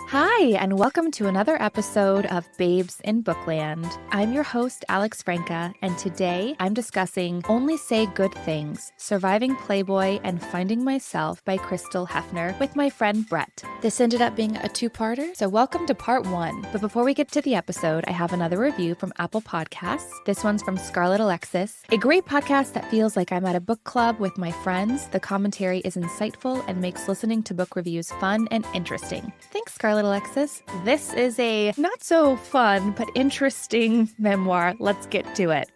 Hi, and welcome to another episode of Babes in Bookland. I'm your host, Alex Franca, and today I'm discussing Only Say Good Things, Surviving Playboy and Finding Myself by Hugh Hefner with my friend Brett. This ended up being a two-parter, so welcome to part one. But before we get to the episode, I have another review from Apple Podcasts. This one's from Scarlett Alexis, a great podcast that feels like I'm at a book club with my friends. The commentary is insightful and makes listening to book reviews fun and interesting. Thanks, Scarlett Alexis. This is a not so fun, but interesting memoir. Let's get to it.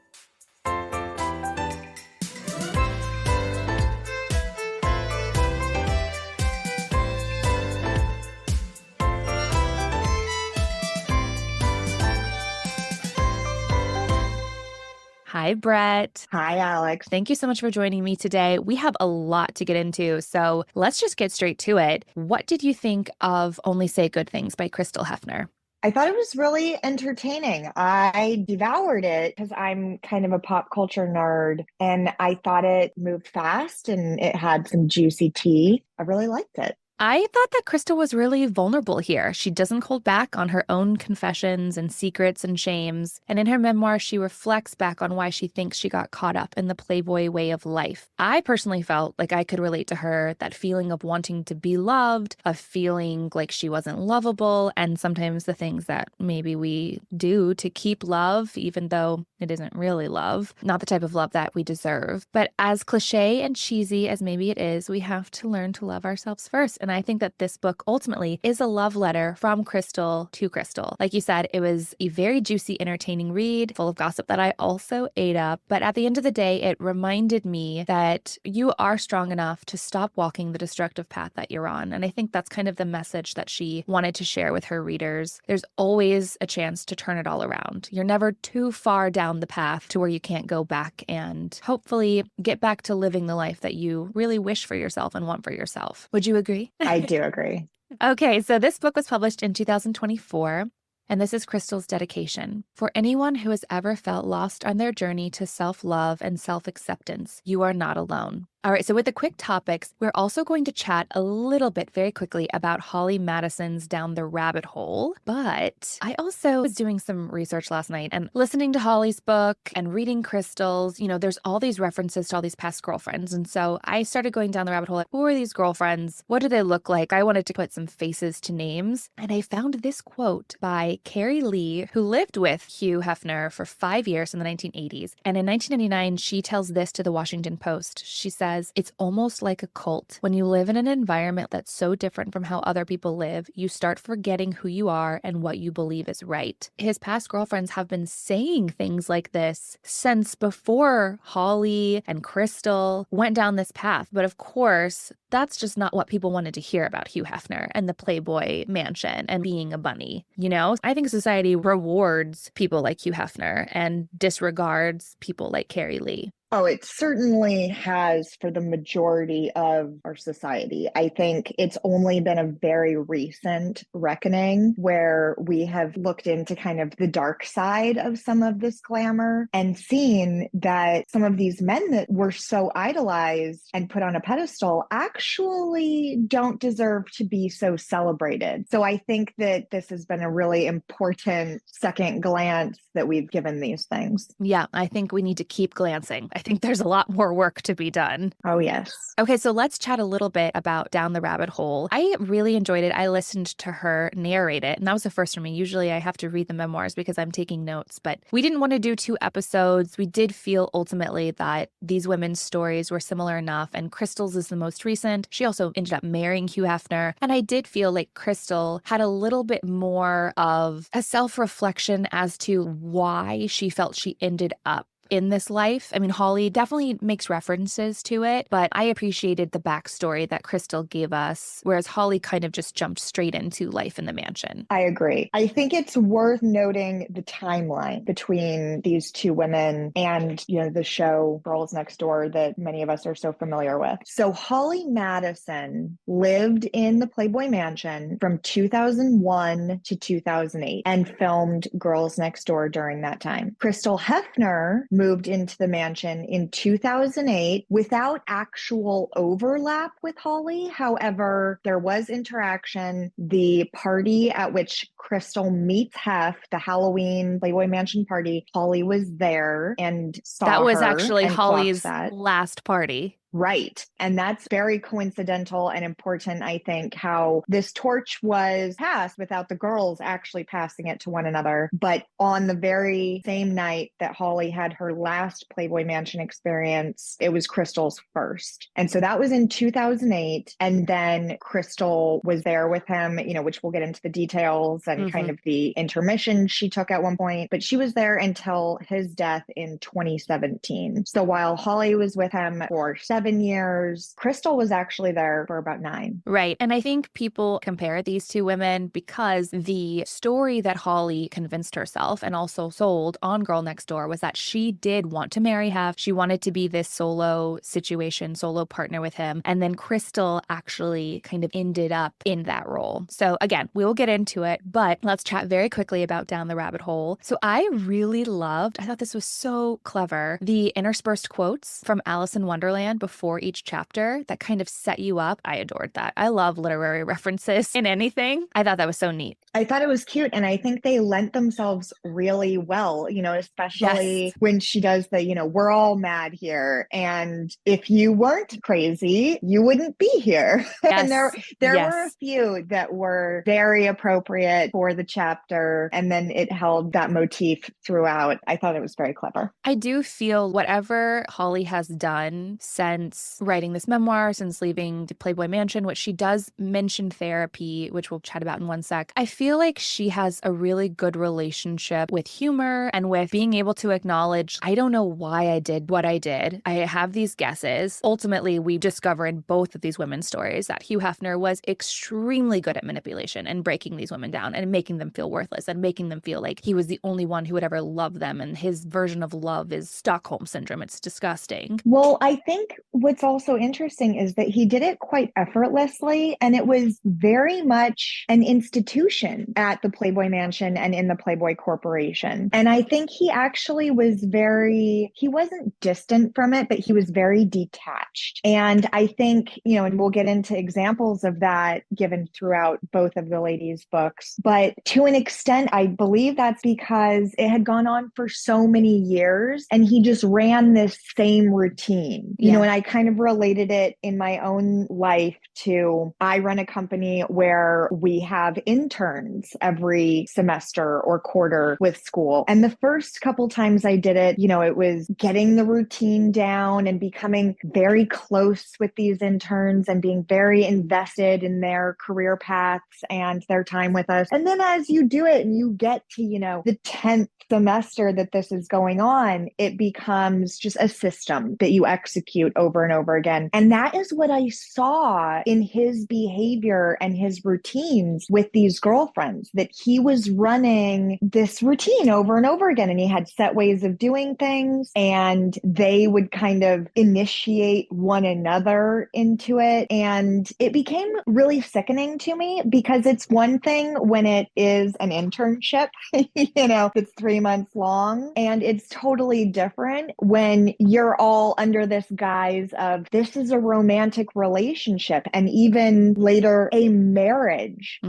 Hi, Brett. Hi, Alex. Thank you so much for joining me today. We have a lot to get into, so let's just get straight to it. What did you think of Only Say Good Things by Hugh Hefner? I thought it was really entertaining. I devoured it because I'm kind of a pop culture nerd, and I thought it moved fast and it had some juicy tea. I really liked it. I thought that Crystal was really vulnerable here. She doesn't hold back on her own confessions and secrets and shames. And in her memoir, she reflects back on why she thinks she got caught up in the Playboy way of life. I personally felt like I could relate to her, that feeling of wanting to be loved, of feeling like she wasn't lovable, and sometimes the things that maybe we do to keep love, even though it isn't really love, not the type of love that we deserve. But as cliche and cheesy as maybe it is, we have to learn to love ourselves first. And I think that this book ultimately is a love letter from Crystal to Crystal. Like you said, it was a very juicy, entertaining read, full of gossip that I also ate up. But at the end of the day, it reminded me that you are strong enough to stop walking the destructive path that you're on. And I think that's kind of the message that she wanted to share with her readers. There's always a chance to turn it all around. You're never too far down the path to where you can't go back and hopefully get back to living the life that you really wish for yourself and want for yourself. Would you agree? I do agree. Okay, so this book was published in 2024, and this is Crystal's dedication. For anyone who has ever felt lost on their journey to self-love and self-acceptance, you are not alone. All right, so with the quick topics, we're also going to chat a little bit very quickly about Holly Madison's Down the Rabbit Hole. But I also was doing some research last night and listening to Holly's book and reading Crystal's. There's all these references to all these past girlfriends. And so I started going down the rabbit hole. Like, who are these girlfriends? What do they look like? I wanted to put some faces to names. And I found this quote by Carrie Lee, who lived with Hugh Hefner for 5 years in the 1980s. And in 1999, she tells this to the Washington Post. She says, it's almost like a cult. When you live in an environment that's so different from how other people live, you start forgetting who you are and what you believe is right. His past girlfriends have been saying things like this since before Holly and Crystal went down this path. But of course, that's just not what people wanted to hear about Hugh Hefner and the Playboy Mansion and being a bunny. I think society rewards people like Hugh Hefner and disregards people like Carrie Lee. Oh, it certainly has for the majority of our society. I think it's only been a very recent reckoning where we have looked into kind of the dark side of some of this glamour and seen that some of these men that were so idolized and put on a pedestal actually don't deserve to be so celebrated. So I think that this has been a really important second glance that we've given these things. Yeah, I think we need to keep glancing. I think there's a lot more work to be done. Oh, yes. Okay, so let's chat a little bit about Down the Rabbit Hole. I really enjoyed it. I listened to her narrate it, and that was a first for me. Usually I have to read the memoirs because I'm taking notes, but we didn't want to do 2 episodes. We did feel ultimately that these women's stories were similar enough, and Crystal's is the most recent. She also ended up marrying Hugh Hefner, and I did feel like Crystal had a little bit more of a self-reflection as to why she felt she ended up in this life. I mean, Holly definitely makes references to it, but I appreciated the backstory that Crystal gave us, whereas Holly kind of just jumped straight into life in the mansion. I agree. I think it's worth noting the timeline between these two women and, the show Girls Next Door that many of us are so familiar with. So Holly Madison lived in the Playboy Mansion from 2001 to 2008 and filmed Girls Next Door during that time. Hugh Hefner moved into the mansion in 2008 without actual overlap with Holly. However, there was interaction. The party at which Crystal meets Hef, the Halloween Playboy Mansion party, Holly was there and That saw was her actually and clocked Holly's that. last party. Right. And that's very coincidental and important, I think, how this torch was passed without the girls actually passing it to one another. But on the very same night that Holly had her last Playboy Mansion experience, it was Crystal's first. And so that was in 2008. And then Crystal was there with him, which we'll get into the details and kind of the intermission she took at one point. But she was there until his death in 2017. So while Holly was with him for 7 years, Crystal was actually there for about 9. Right. And I think people compare these two women because the story that Holly convinced herself and also sold on Girl Next Door was that she did want to marry Hef. She wanted to be this solo situation, solo partner with him. And then Crystal actually kind of ended up in that role. So again, we will get into it, but let's chat very quickly about Down the Rabbit Hole. So I thought this was so clever, the interspersed quotes from Alice in Wonderland before each chapter that kind of set you up. I adored that. I love literary references in anything. I thought that was so neat. I thought it was cute. And I think they lent themselves really well, especially Yes. when she does we're all mad here. And if you weren't crazy, you wouldn't be here. And Yes. there were a Yes. few that were very appropriate for the chapter. And then it held that motif throughout. I thought it was very clever. I do feel whatever Holly has done since writing this memoir, since leaving the Playboy Mansion, which she does mention therapy, which we'll chat about in one sec. I feel like she has a really good relationship with humor and with being able to acknowledge, I don't know why I did what I did. I have these guesses. Ultimately, we discover in both of these women's stories that Hugh Hefner was extremely good at manipulation and breaking these women down and making them feel worthless and making them feel like he was the only one who would ever love them. And his version of love is Stockholm Syndrome. It's disgusting. Well, I think what's also interesting is that he did it quite effortlessly, and it was very much an institution at the Playboy Mansion and in the Playboy Corporation. And I think he actually he wasn't distant from it, but he was very detached. And I think, and we'll get into examples of that given throughout both of the ladies' books. But to an extent, I believe that's because it had gone on for so many years and he just ran this same routine, and I kind of related it in my own life to, I run a company where we have interns every semester or quarter with school. And the first couple times I did it, it was getting the routine down and becoming very close with these interns and being very invested in their career paths and their time with us. And then as you do it and you get to, the 10th semester that this is going on, it becomes just a system that you execute over and over again. And that is what I saw in his behavior and his routines with these girlfriends, that he was running this routine over and over again. And he had set ways of doing things, and they would kind of initiate one another into it. And it became really sickening to me, because it's one thing when it is an internship, it's 3 months long. And it's totally different when you're all under this guise of, this is a romantic relationship, and even later a marriage.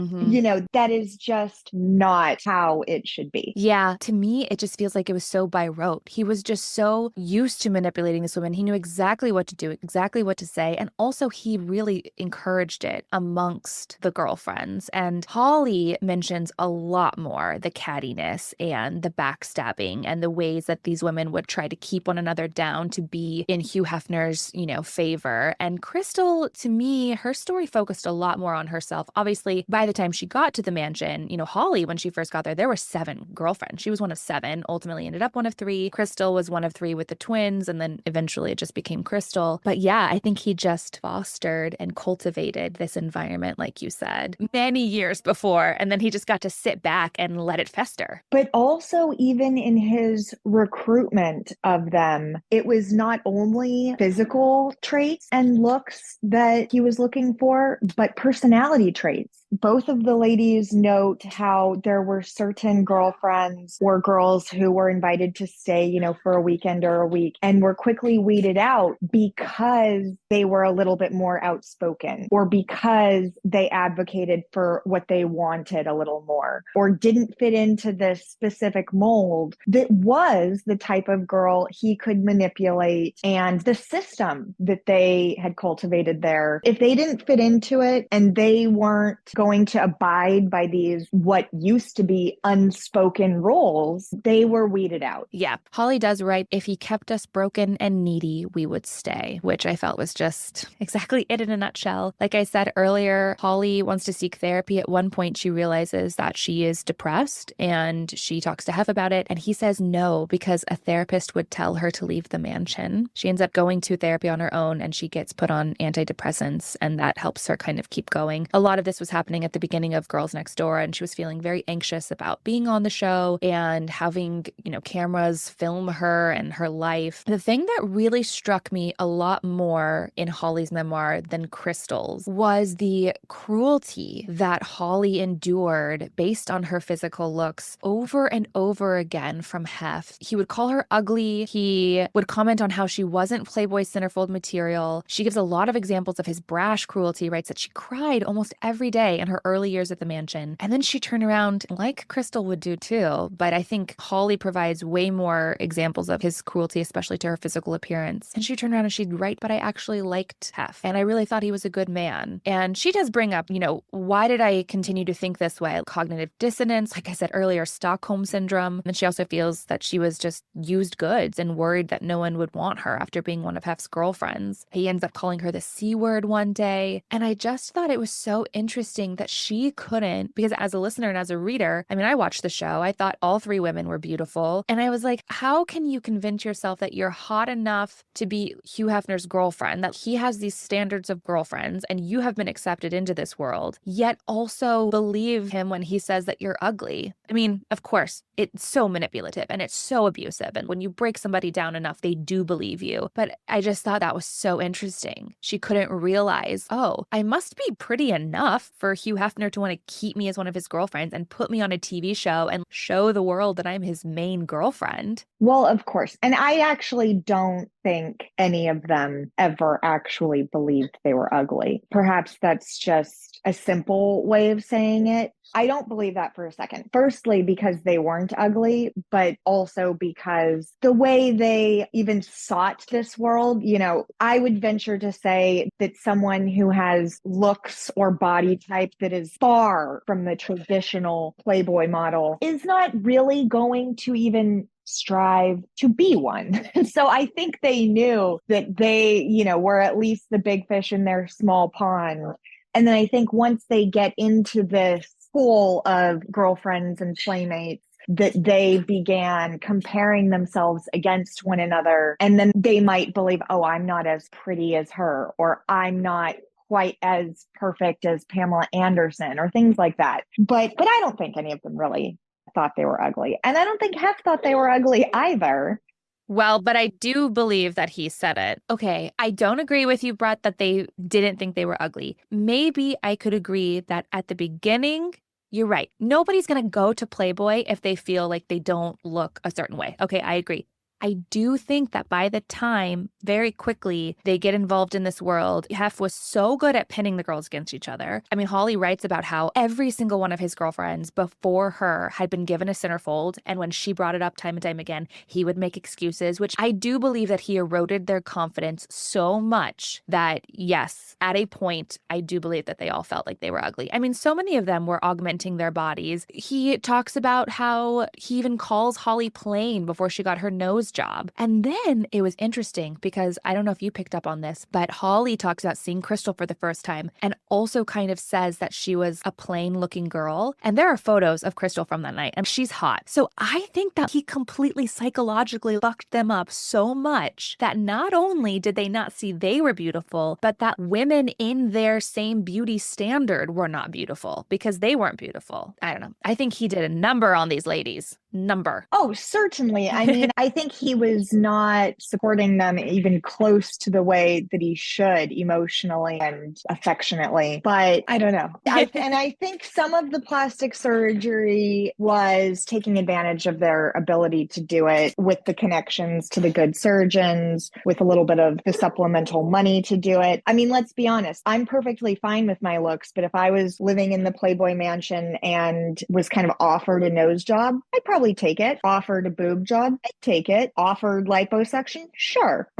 That is just not how it should be. Yeah, to me, it just feels like it was so by rote. He was just so used to manipulating this woman. He knew exactly what to do, exactly what to say. And also, he really encouraged it amongst the girlfriends. And Holly mentions a lot more the cattiness and the backstabbing and the ways that these women would try to keep one another down to be in Hugh Hefner's, favor. And Crystal, to me, her story focused a lot more on herself. Obviously, by the time she got to the mansion, Holly, when she first got there were 7 girlfriends. She was one of 7, ultimately ended up one of 3. Crystal was one of 3 with the twins, and then eventually it just became Crystal. But yeah, I think he just fostered and cultivated this environment, like you said, many years before, and then he just got to sit back and let it fester. But also, even in his recruitment of them, it was not only physical traits and looks that he was looking for, but personality traits. both of the ladies note how there were certain girlfriends or girls who were invited to stay, for a weekend or a week and were quickly weeded out because they were a little bit more outspoken or because they advocated for what they wanted a little more or didn't fit into this specific mold that was the type of girl he could manipulate and the system that they had cultivated there. If they didn't fit into it and they weren't going to abide by these what used to be unspoken rules, they were weeded out. Yeah, Holly does write, if he kept us broken and needy, we would stay, which I felt was just exactly it in a nutshell. Like I said earlier, Holly wants to seek therapy. At one point, she realizes that she is depressed and she talks to Hef about it. And he says no, because a therapist would tell her to leave the mansion. She ends up going to therapy on her own and she gets put on antidepressants, and that helps her kind of keep going. A lot of this was happening at the beginning of Girls Next Door, and she was feeling very anxious about being on the show and having, cameras film her and her life. The thing that really struck me a lot more in Holly's memoir than Crystal's was the cruelty that Holly endured based on her physical looks over and over again from Hef. He would call her ugly. He would comment on how she wasn't Playboy centerfold material. She gives a lot of examples of his brash cruelty, writes that she cried almost every day in her early years at the mansion. And then she turned around, like Crystal would do too. But I think Holly provides way more examples of his cruelty, especially to her physical appearance. And she turned around and she'd write, but I actually liked Hef. And I really thought he was a good man. And she does bring up, why did I continue to think this way? Cognitive dissonance, like I said earlier, Stockholm syndrome. And she also feels that she was just used goods and worried that no one would want her after being one of Hef's girlfriends. He ends up calling her the C word one day. And I just thought it was so interesting that she couldn't, because as a listener and as a reader, I watched the show. I thought all three women were beautiful. And I was like, how can you convince yourself that you're hot enough to be Hugh Hefner's girlfriend, that he has these standards of girlfriends and you have been accepted into this world, yet also believe him when he says that you're ugly? Of course, it's so manipulative and it's so abusive. And when you break somebody down enough, they do believe you. But I just thought that was so interesting. She couldn't realize, oh, I must be pretty enough for Hugh Hefner to want to keep me as one of his girlfriends and put me on a TV show and show the world that I'm his main girlfriend. Well, of course. And I actually don't think any of them ever actually believed they were ugly. Perhaps that's just a simple way of saying it. I don't believe that for a second. Firstly, because they weren't ugly, but also because the way they even sought this world, I would venture to say that someone who has looks or body type that is far from the traditional Playboy model is not really going to even strive to be one. So I think they knew that they, were at least the big fish in their small pond. And then I think once they get into this pool of girlfriends and playmates, that they began comparing themselves against one another. And then they might believe, oh, I'm not as pretty as her, or I'm not quite as perfect as Pamela Anderson, or things like that. But I don't think any of them really thought they were ugly. And I don't think Hef thought they were ugly either. Well, but I do believe that he said it. Okay, I don't agree with you, Brett, that they didn't think they were ugly. Maybe I could agree that at the beginning, you're right. Nobody's going to go to Playboy if they feel like they don't look a certain way. Okay, I agree. I do think that by the time, very quickly, they get involved in this world, Hef was so good at pinning the girls against each other. Holly writes about how every single one of his girlfriends before her had been given a centerfold, and when she brought it up time and time again, he would make excuses, which I do believe that he eroded their confidence so much that, yes, at a point, I do believe that they all felt like they were ugly. So many of them were augmenting their bodies. He talks about how he even calls Holly plain before she got her nose job. And then it was interesting because I don't know if you picked up on this, but Holly talks about seeing Crystal for the first time and also kind of says that she was a plain looking girl. And there are photos of Crystal from that night and she's hot. So I think that he completely psychologically fucked them up so much that not only did they not see they were beautiful, but that women in their same beauty standard were not beautiful because they weren't beautiful. I don't know. I think he did a number on these ladies. number. Oh, certainly. I mean, I think he was not supporting them even close to the way that he should emotionally and affectionately. But I don't know. And I think some of the plastic surgery was taking advantage of their ability to do it with the connections to the good surgeons, with a little bit of the supplemental money to do it. I mean, let's be honest. I'm perfectly fine with my looks, but if I was living in the Playboy Mansion and was kind of offered a nose job, I'd probably take it. Offered a boob job, I'd take it. Offered liposuction, sure.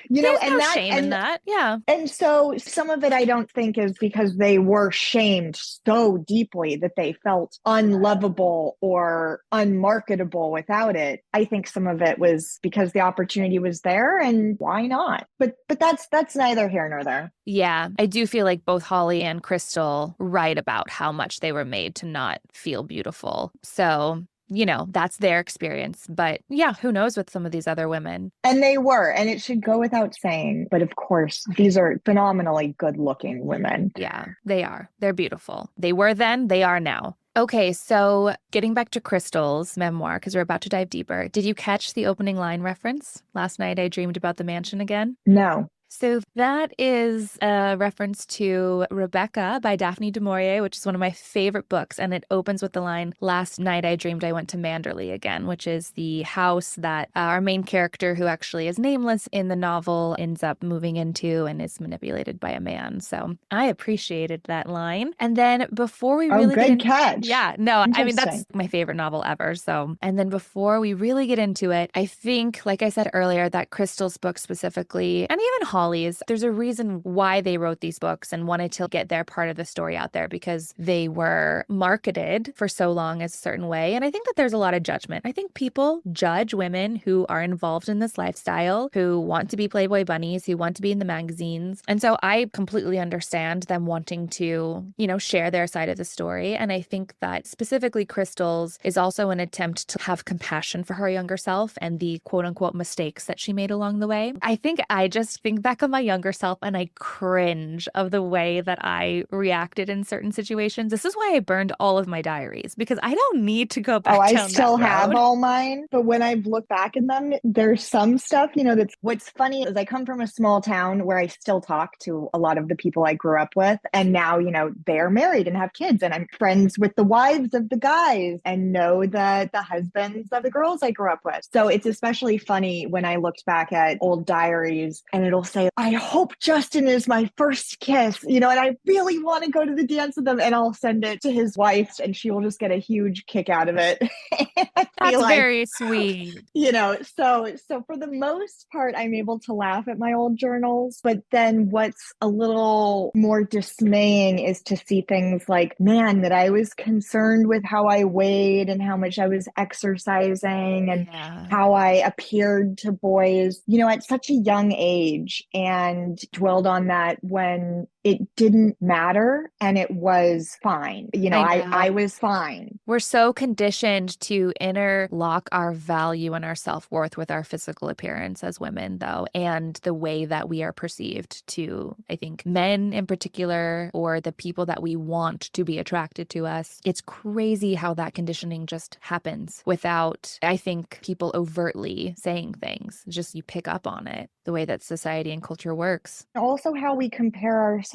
There's And no shame in that. Yeah. and so some of it I don't think is because they were shamed so deeply that they felt unlovable or unmarketable without it. I think some of it was because the opportunity was there and why not? But that's neither here nor there. Yeah, I do feel like both Holly and Crystal write about how much they were made to not feel beautiful. So, that's their experience. But yeah, who knows with some of these other women? And they were, and it should go without saying. But of course, these are phenomenally good looking women. Yeah, they are. They're beautiful. They were then, they are now. Okay, so getting back to Crystal's memoir, because we're about to dive deeper, did you catch the opening line reference? Last night I dreamed about the mansion again. No. So that is a reference to Rebecca by Daphne du Maurier, which is one of my favorite books. And it opens with the line, "Last night I dreamed I went to Manderley again," which is the house that our main character, who actually is nameless in the novel, ends up moving into and is manipulated by a man. So I appreciated that line. And then before we really get good into catch. Yeah, no, I mean, that's Interesting. my favorite novel ever. So, and then before we really get into it, I think, like I said earlier, that Crystal's book specifically, and even Holly's, there's a reason why they wrote these books and wanted to get their part of the story out there, because they were marketed for so long as a certain way. And I think that there's a lot of judgment. I think people judge women who are involved in this lifestyle, who want to be Playboy bunnies, who want to be in the magazines. And so I completely understand them wanting to, share their side of the story. And I think that specifically Crystal's is also an attempt to have compassion for her younger self and the quote unquote mistakes that she made along the way. I think I just think back on my younger self and I cringe of the way that I reacted in certain situations. This is why I burned all of my diaries, because I don't need to go back Oh, I down still that have road. all mine, but when I've looked back in them, there's some stuff, that's what's funny is I come from a small town where I still talk to a lot of the people I grew up with. And now, they're married and have kids, and I'm friends with the wives of the guys and know the husbands of the girls I grew up with. So it's especially funny when I looked back at old diaries and it'll say, "I hope Justin is my first kiss," and I really want to go to the dance with them. And I'll send it to his wife and she will just get a huge kick out of it. I feel That's like, very sweet. so for the most part, I'm able to laugh at my old journals. But then what's a little more dismaying is to see things like, man, that I was concerned with how I weighed and how much I was exercising and Yeah. how I appeared to boys, at such a young age, and dwelled on that when it didn't matter and it was fine. I I know. was fine. We're so conditioned to interlock our value and our self-worth with our physical appearance as women, though, and the way that we are perceived to, I think, men in particular, or the people that we want to be attracted to us. It's crazy how that conditioning just happens without, I think, people overtly saying things. Just you pick up on it, the way that society and culture works. Also, how we compare ourselves,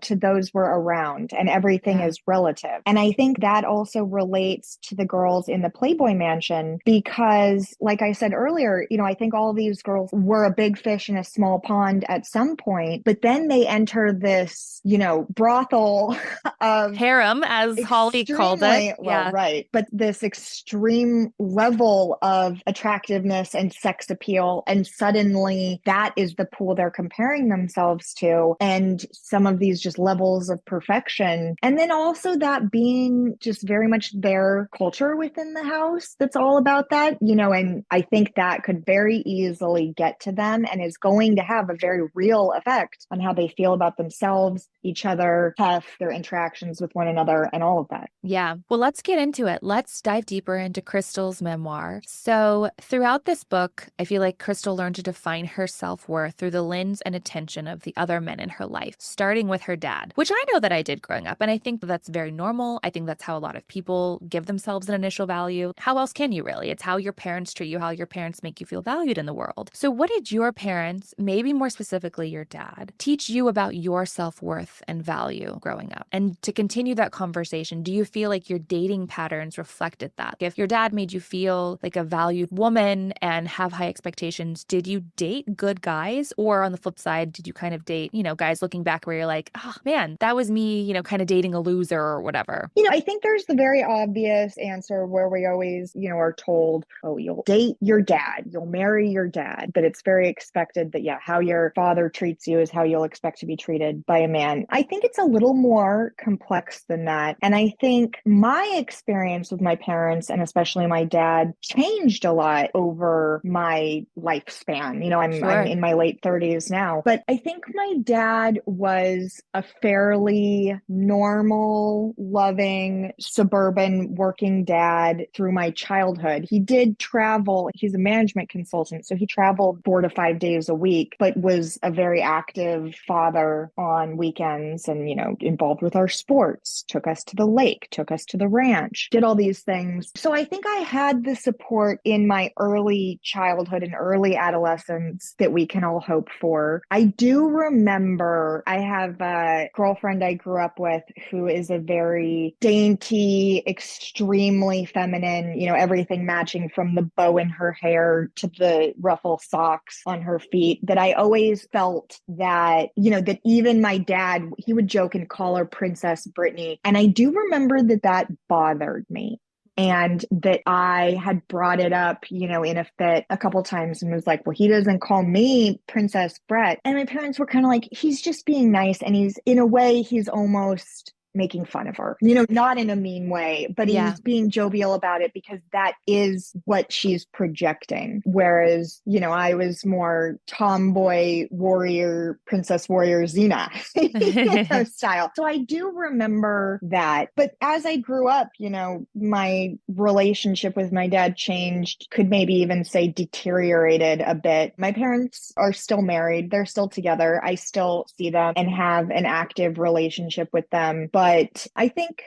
to those we're around, and everything Yeah. is relative. And I think that also relates to the girls in the Playboy Mansion because, like I said earlier, I think all these girls were a big fish in a small pond at some point, but then they enter this, brothel of Harem, as Holly called it. extremely, well, Yeah. right, but this extreme level of attractiveness and sex appeal. And suddenly that is the pool they're comparing themselves to. And some of these just levels of perfection. And then also that being just very much their culture within the house that's all about that, and I think that could very easily get to them and is going to have a very real effect on how they feel about themselves, each other, have their interactions with one another, and all of that. Yeah. Well, let's get into it. Let's dive deeper into Crystal's memoir. So, throughout this book, I feel like Crystal learned to define her self-worth through the lens and attention of the other men in her life, starting with her dad, which I know that I did growing up. And I think that's very normal. I think that's how a lot of people give themselves an initial value. How else can you really? It's how your parents treat you, how your parents make you feel valued in the world. So what did your parents, maybe more specifically your dad, teach you about your self-worth and value growing up? And to continue that conversation, do you feel like your dating patterns reflected that? If your dad made you feel like a valued woman and have high expectations, did you date good guys? Or on the flip side, did you kind of date, guys looking back where you're like, oh man, that was me, kind of dating a loser or whatever? I think there's the very obvious answer where we always, are told, oh, you'll date your dad, you'll marry your dad. But it's very expected that, yeah, how your father treats you is how you'll expect to be treated by a man. I think it's a little more complex than that. And I think my experience with my parents, and especially my dad, changed a lot over my lifespan. I'm Sure. in my late 30s now, but I think my dad was a fairly normal, loving, suburban working dad through my childhood. He did travel. He's a management consultant, so he traveled 4 to 5 days a week, but was a very active father on weekends and, involved with our sports, took us to the lake, took us to the ranch, did all these things. So I think I had the support in my early childhood and early adolescence that we can all hope for. I do remember I have a girlfriend I grew up with who is a very dainty, extremely feminine, everything matching from the bow in her hair to the ruffle socks on her feet, that I always felt that, that even my dad, he would joke and call her Princess Brittany. And I do remember that bothered me. And that I had brought it up, in a fit a couple times and was like, well, he doesn't call me Princess Brett. And my parents were kind of like, he's just being nice. And in a way, he's almost making fun of her, not in a mean way, but Yeah. he's being jovial about it because that is what she's projecting. Whereas, I was more tomboy warrior, princess warrior Xena style. So I do remember that. But as I grew up, my relationship with my dad changed, could maybe even say deteriorated a bit. My parents are still married. They're still together. I still see them and have an active relationship with them. But I think,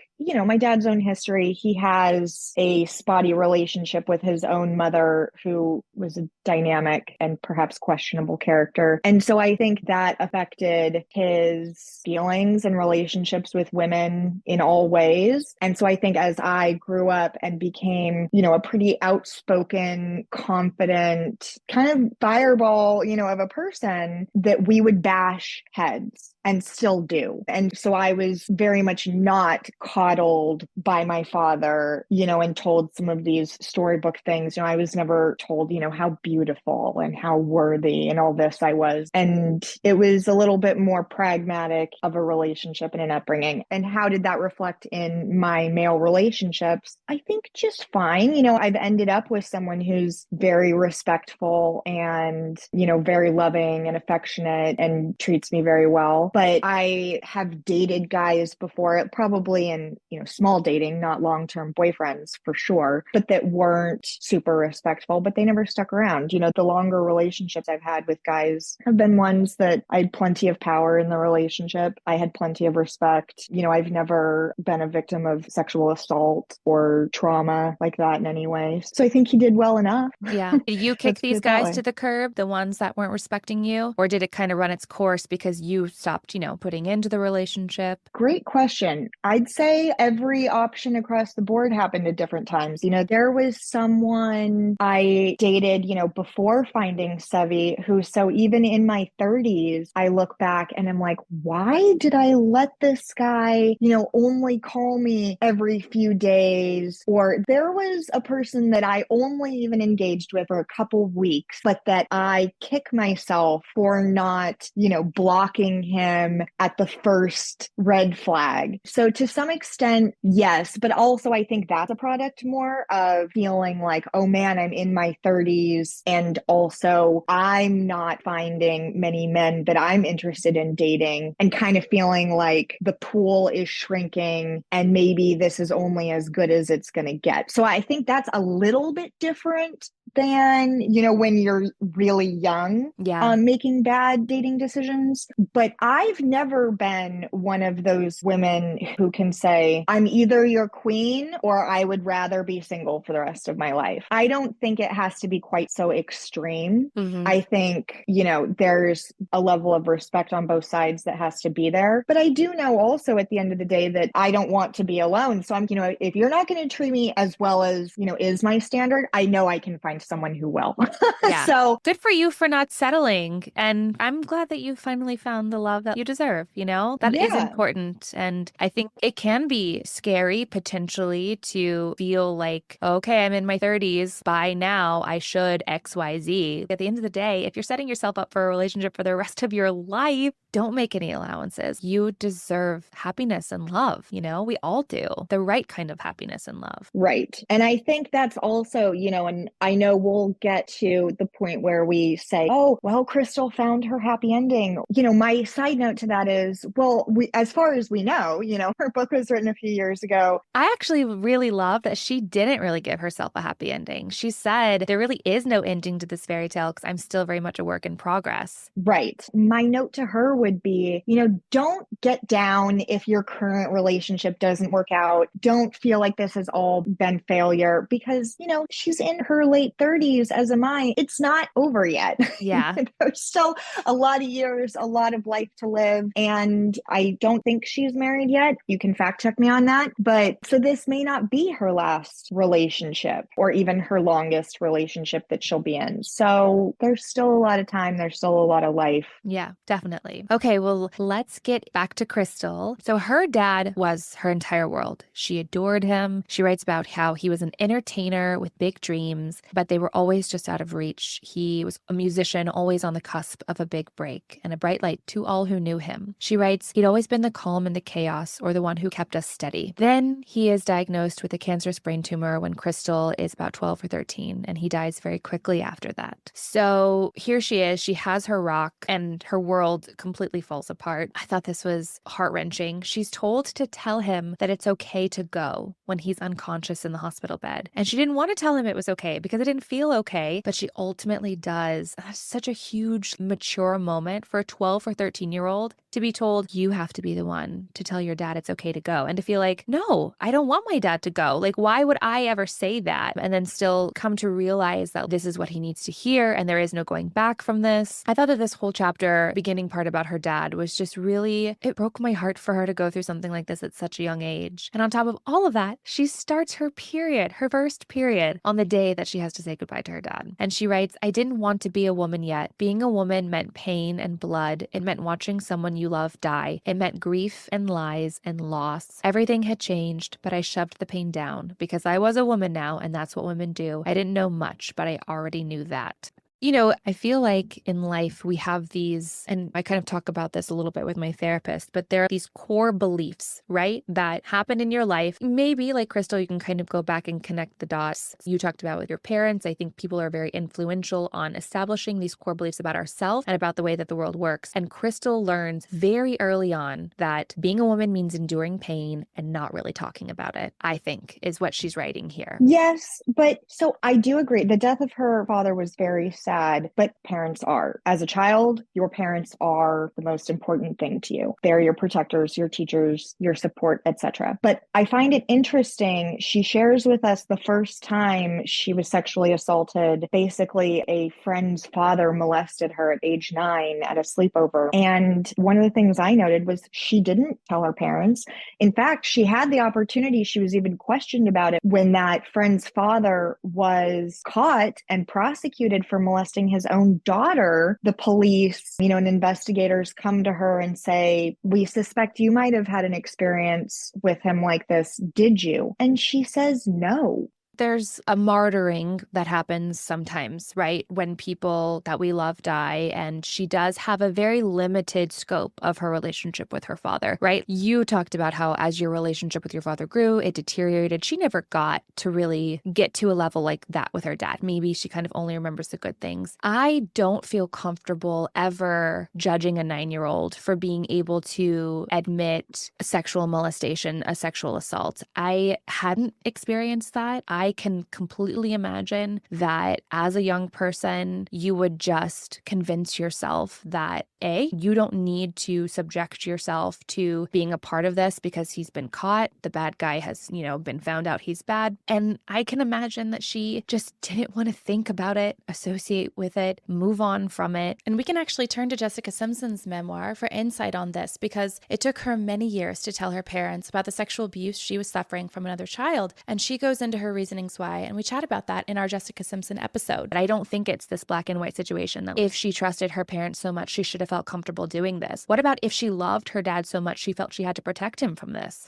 my dad's own history, he has a spotty relationship with his own mother, who was a dynamic and perhaps questionable character. And so I think that affected his feelings and relationships with women in all ways. And so I think as I grew up and became, a pretty outspoken, confident, kind of fireball, of a person, that we would bash heads and still do. And so I was very much not coddled by my father, and told some of these storybook things. I was never told, how beautiful and how worthy and all this I was. And it was a little bit more pragmatic of a relationship and an upbringing. And how did that reflect in my male relationships? I think just fine. I've ended up with someone who's very respectful and, very loving and affectionate and treats me very well. But I have dated guys before, probably in, small dating, not long-term boyfriends for sure, but that weren't super respectful, but they never stuck around. The longer relationships I've had with guys have been ones that I had plenty of power in the relationship. I had plenty of respect. I've never been a victim of sexual assault or trauma like that in any way. So I think he did well enough. Yeah. Did you kick Let's put these it that guys way. to the curb, the ones that weren't respecting you? Or did it kind of run its course because you stopped, putting into the relationship? Great question. I'd say every option across the board happened at different times. There was someone I dated, before finding Sevi, who, so even in my 30s, I look back and I'm like, why did I let this guy, only call me every few days? Or there was a person that I only even engaged with for a couple weeks, but that I kick myself for not, blocking him at the first red flag. So to some extent, yes, but also I think that's a product more of feeling like, oh man, I'm in my 30s and also I'm not finding many men that I'm interested in dating, and kind of feeling like the pool is shrinking and maybe this is only as good as it's going to get. So I think that's a little bit different. than, when you're really young. Yeah. Making bad dating decisions. But I've never been one of those women who can say, I'm either your queen or I would rather be single for the rest of my life. I don't think it has to be quite so extreme. Hmm. I think, there's a level of respect on both sides that has to be there. But I do know also at the end of the day that I don't want to be alone. So if you're not going to treat me as well as, is my standard, I know I can find someone who will. Yeah. So Good for you for not settling. And I'm glad that you finally found the love that you deserve, That is yeah. important. And I think it can be scary potentially to feel like, okay, I'm in my 30s. By now, I should XYZ. At the end of the day, if you're setting yourself up for a relationship for the rest of your life, don't make any allowances. You deserve happiness and love, We all do. The right kind of happiness and love. Right. And I think that's also, and I know we'll get to the point where we say, oh, well, Crystal found her happy ending. My side note to that is, well, as far as we know, her book was written a few years ago. I actually really love that she didn't really give herself a happy ending. She said, there really is no ending to this fairy tale because I'm still very much a work in progress. Right. My note to her would be, don't get down if your current relationship doesn't work out. Don't feel like this has all been failure because, she's in her late 30s, as am I. It's not over yet. Yeah. There's still a lot of years, a lot of life to live. And I don't think she's married yet. You can fact check me on that. But so this may not be her last relationship or even her longest relationship that she'll be in. So there's still a lot of time. There's still a lot of life. Yeah, definitely. Okay, well, let's get back to Crystal. So her dad was her entire world. She adored him. She writes about how he was an entertainer with big dreams, but they were always just out of reach. He was a musician, always on the cusp of a big break and a bright light to all who knew him. She writes, he'd always been the calm in the chaos or the one who kept us steady. Then he is diagnosed with a cancerous brain tumor when Crystal is about 12 or 13, and he dies very quickly after that. So here she is. She has her rock and her world completely falls apart. I thought this was heart-wrenching. She's told to tell him that it's okay to go when he's unconscious in the hospital bed. And she didn't want to tell him it was okay because it didn't feel okay, but she ultimately does. That's such a huge, mature moment for a 12 or 13-year-old to be told, you have to be the one to tell your dad it's okay to go. And to feel like, no, I don't want my dad to go. Like, why would I ever say that? And then still come to realize that this is what he needs to hear and there is no going back from this. I thought that this whole chapter, beginning part about her dad, was just really, it broke my heart for her to go through something like this at such a young age. And on top of all of that, she starts her period, her first period, on the day that she has to say goodbye to her dad. And she writes, I didn't want to be a woman yet. Being a woman meant pain and blood. It meant watching someone you love die. It meant grief and lies and loss. Everything had changed, but I shoved the pain down because I was a woman now, and that's what women do. I didn't know much, but I already knew that. I feel like in life we have these, and I kind of talk about this a little bit with my therapist, but there are these core beliefs, right, that happen in your life. Maybe like Crystal, you can kind of go back and connect the dots. You talked about with your parents. I think people are very influential on establishing these core beliefs about ourselves and about the way that the world works. And Crystal learns very early on that being a woman means enduring pain and not really talking about it, I think, is what she's writing here. Yes, but so I do agree. The death of her father was very sad, but parents are. As a child, your parents are the most important thing to you. They're your protectors, your teachers, your support, etc. But I find it interesting. She shares with us the first time she was sexually assaulted. Basically, a friend's father molested her at age 9 at a sleepover. And one of the things I noted was she didn't tell her parents. In fact, she had the opportunity. She was even questioned about it when that friend's father was caught and prosecuted for molesting his own daughter. The police, and investigators come to her and say, we suspect you might have had an experience with him like this. Did you? And she says no. There's a martyring that happens sometimes, right? When people that we love die, and she does have a very limited scope of her relationship with her father, right? You talked about how as your relationship with your father grew, it deteriorated. She never got to really get to a level like that with her dad. Maybe she kind of only remembers the good things. I don't feel comfortable ever judging a 9-year-old for being able to admit a sexual molestation, a sexual assault. I hadn't experienced that. I can completely imagine that as a young person, you would just convince yourself that A, you don't need to subject yourself to being a part of this because he's been caught. The bad guy has, been found out he's bad. And I can imagine that she just didn't want to think about it, associate with it, move on from it. And we can actually turn to Jessica Simpson's memoir for insight on this because it took her many years to tell her parents about the sexual abuse she was suffering from another child. And she goes into her reasonings why. And we chat about that in our Jessica Simpson episode. But I don't think it's this black and white situation that if she trusted her parents so much, she should have felt comfortable doing this. What about if she loved her dad so much, she felt she had to protect him from this?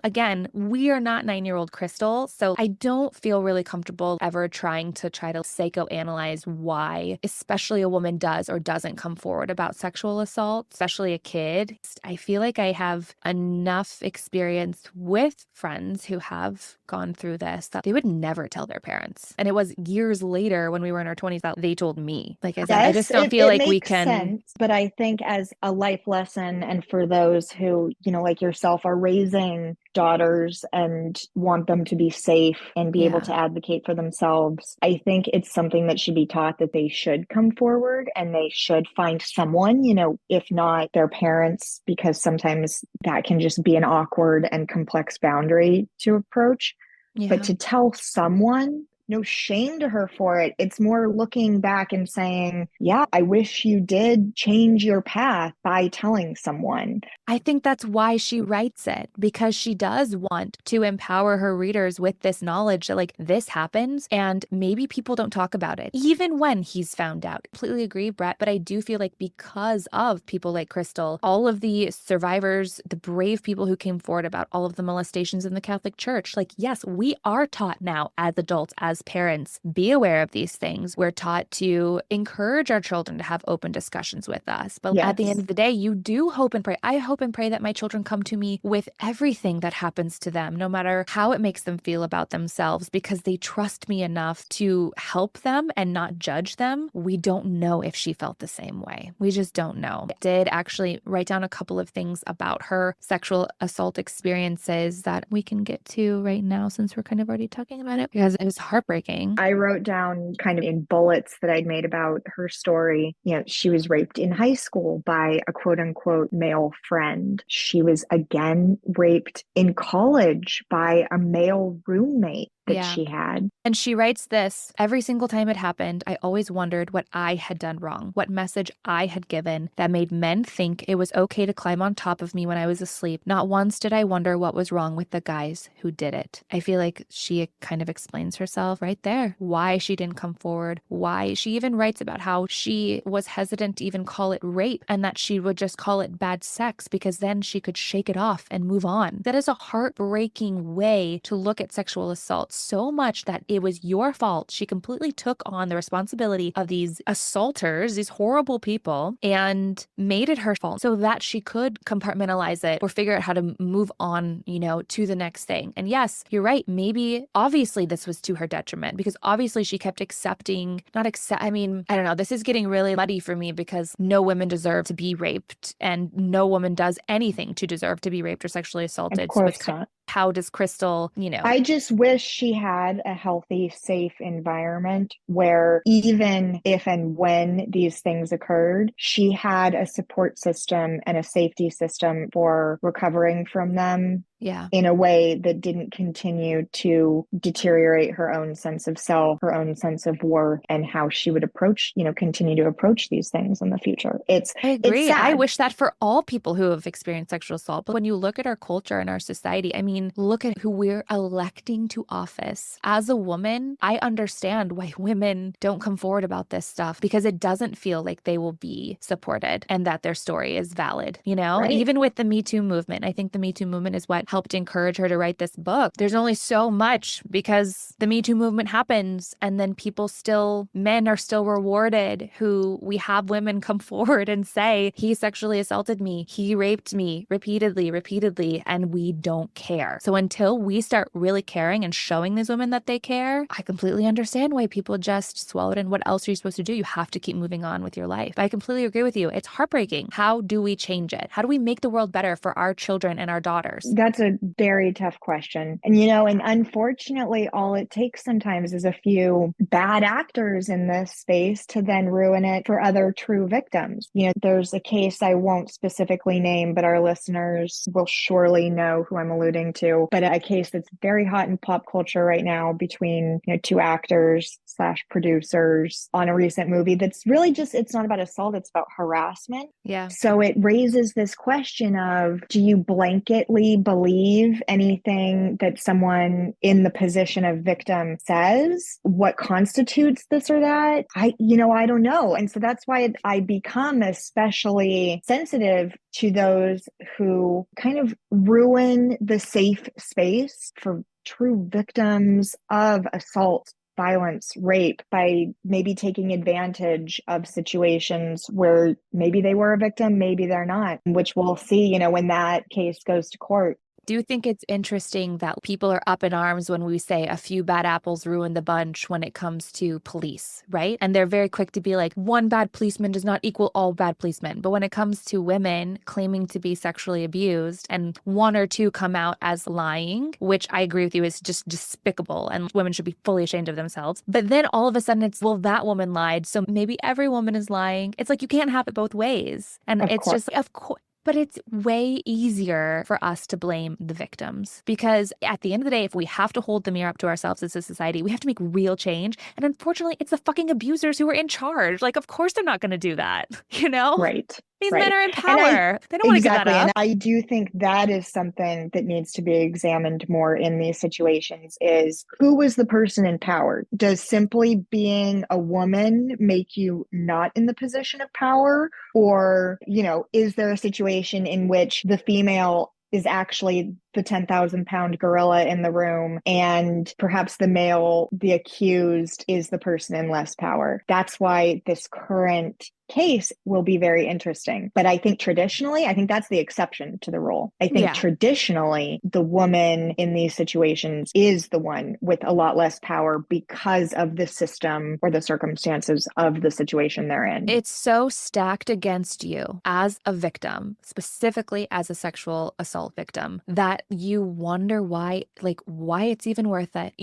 Again, we are not 9-year-old Crystal. So I don't feel really comfortable ever trying to psychoanalyze why, especially a woman does or doesn't come forward about sexual assault, especially a kid. I feel like I have enough experience with friends who have gone through this that they would never tell their parents. And it was years later when we were in our 20s that they told me. Like I said, I just don't feel like we can. Sense, but I think as a life lesson, and for those who, like yourself, are raising daughters and want them to be safe and be able to advocate for themselves, I think it's something that should be taught, that they should come forward and they should find someone, if not their parents, because sometimes that can just be an awkward and complex boundary to approach. Yeah. But to tell someone, no shame to her for it. It's more looking back and saying, yeah, I wish you did change your path by telling someone. I think that's why she writes it, because she does want to empower her readers with this knowledge that this happens and maybe people don't talk about it, even when he's found out. Completely agree, Brett, but I do feel like because of people like Crystal, all of the survivors, the brave people who came forward about all of the molestations in the Catholic Church, yes, we are taught now as adults, as parents, be aware of these things. We're taught to encourage our children to have open discussions with us. But at the end of the day, you do hope and pray. I hope and pray that my children come to me with everything that happens to them, no matter how it makes them feel about themselves, because they trust me enough to help them and not judge them. We don't know if she felt the same way. We just don't know. I did actually write down a couple of things about her sexual assault experiences that we can get to right now, since we're kind of already talking about it, because it was heartbreaking. I wrote down kind of in bullets that I'd made about her story. She was raped in high school by a quote unquote male friend. She was again raped in college by a male roommate that she had. And she writes this: every single time it happened, I always wondered what I had done wrong, what message I had given that made men think it was okay to climb on top of me when I was asleep. Not once did I wonder what was wrong with the guys who did it. I feel like she kind of explains herself right there, why she didn't come forward, why she even writes about how she was hesitant to even call it rape and that she would just call it bad sex because then she could shake it off and move on. That is a heartbreaking way to look at sexual assault, so much that it was your fault. She completely took on the responsibility of these assaulters, these horrible people, and made it her fault so that she could compartmentalize it or figure out how to move on, to the next thing. And yes, you're right. Maybe, obviously, this was to her detriment because obviously she kept I don't know. This is getting really muddy for me because no women deserve to be raped and no woman does anything to deserve to be raped or sexually assaulted. Of course not. How does Crystal, I just wish she had a healthy, safe environment where even if and when these things occurred, she had a support system and a safety system for recovering from them. In a way that didn't continue to deteriorate her own sense of self, her own sense of worth, and how she would continue to approach these things in the future. I agree. It's sad. I wish that for all people who have experienced sexual assault. But when you look at our culture and our society, look at who we're electing to office. As a woman, I understand why women don't come forward about this stuff because it doesn't feel like they will be supported and that their story is valid. Right. Even with the Me Too movement, I think the Me Too movement is what helped encourage her to write this book. There's only so much because the Me Too movement happens and then men are still rewarded we have women come forward and say, he sexually assaulted me, he raped me repeatedly, and we don't care. care. So until we start really caring and showing these women that they care, I completely understand why people just swallow it. And what else are you supposed to do? You have to keep moving on with your life. I completely agree with you. It's heartbreaking. How do we change it? How do we make the world better for our children and our daughters? That's a very tough question. And, and unfortunately, all it takes sometimes is a few bad actors in this space to then ruin it for other true victims. There's a case I won't specifically name, but our listeners will surely know who I'm alluding to. But a case that's very hot in pop culture right now between two actors / producers on a recent movie that's really just, it's not about assault, it's about harassment. Yeah. So it raises this question of, do you blanketly believe anything that someone in the position of victim says? What constitutes this or that? I don't know. And so that's why I become especially sensitive to those who kind of ruin the safe space for true victims of assault, violence, rape, by maybe taking advantage of situations where maybe they were a victim, maybe they're not, which we'll see, when that case goes to court. Do you think it's interesting that people are up in arms when we say a few bad apples ruin the bunch when it comes to police, right? And they're very quick to be like, one bad policeman does not equal all bad policemen. But when it comes to women claiming to be sexually abused and one or two come out as lying, which I agree with you is just despicable and women should be fully ashamed of themselves. But then all of a sudden it's, well, that woman lied, so maybe every woman is lying. It's like you can't have it both ways. And Of it's course. just, of course. But it's way easier for us to blame the victims because at the end of the day, if we have to hold the mirror up to ourselves as a society, we have to make real change. And unfortunately, it's the fucking abusers who are in charge. Like, of course, they're not going to do that, Right. These right. men are in power. They don't want to give that Exactly. up. And I do think that is something that needs to be examined more in these situations is who was the person in power? Does simply being a woman make you not in the position of power? Or, is there a situation in which the female is actually the 10,000-pound gorilla in the room, and perhaps the male, the accused, is the person in less power? That's why this current case will be very interesting. But I think traditionally, I think that's the exception to the rule. I think traditionally, the woman in these situations is the one with a lot less power because of the system or the circumstances of the situation they're in. It's so stacked against you as a victim, specifically as a sexual assault victim, that you wonder why it's even worth it.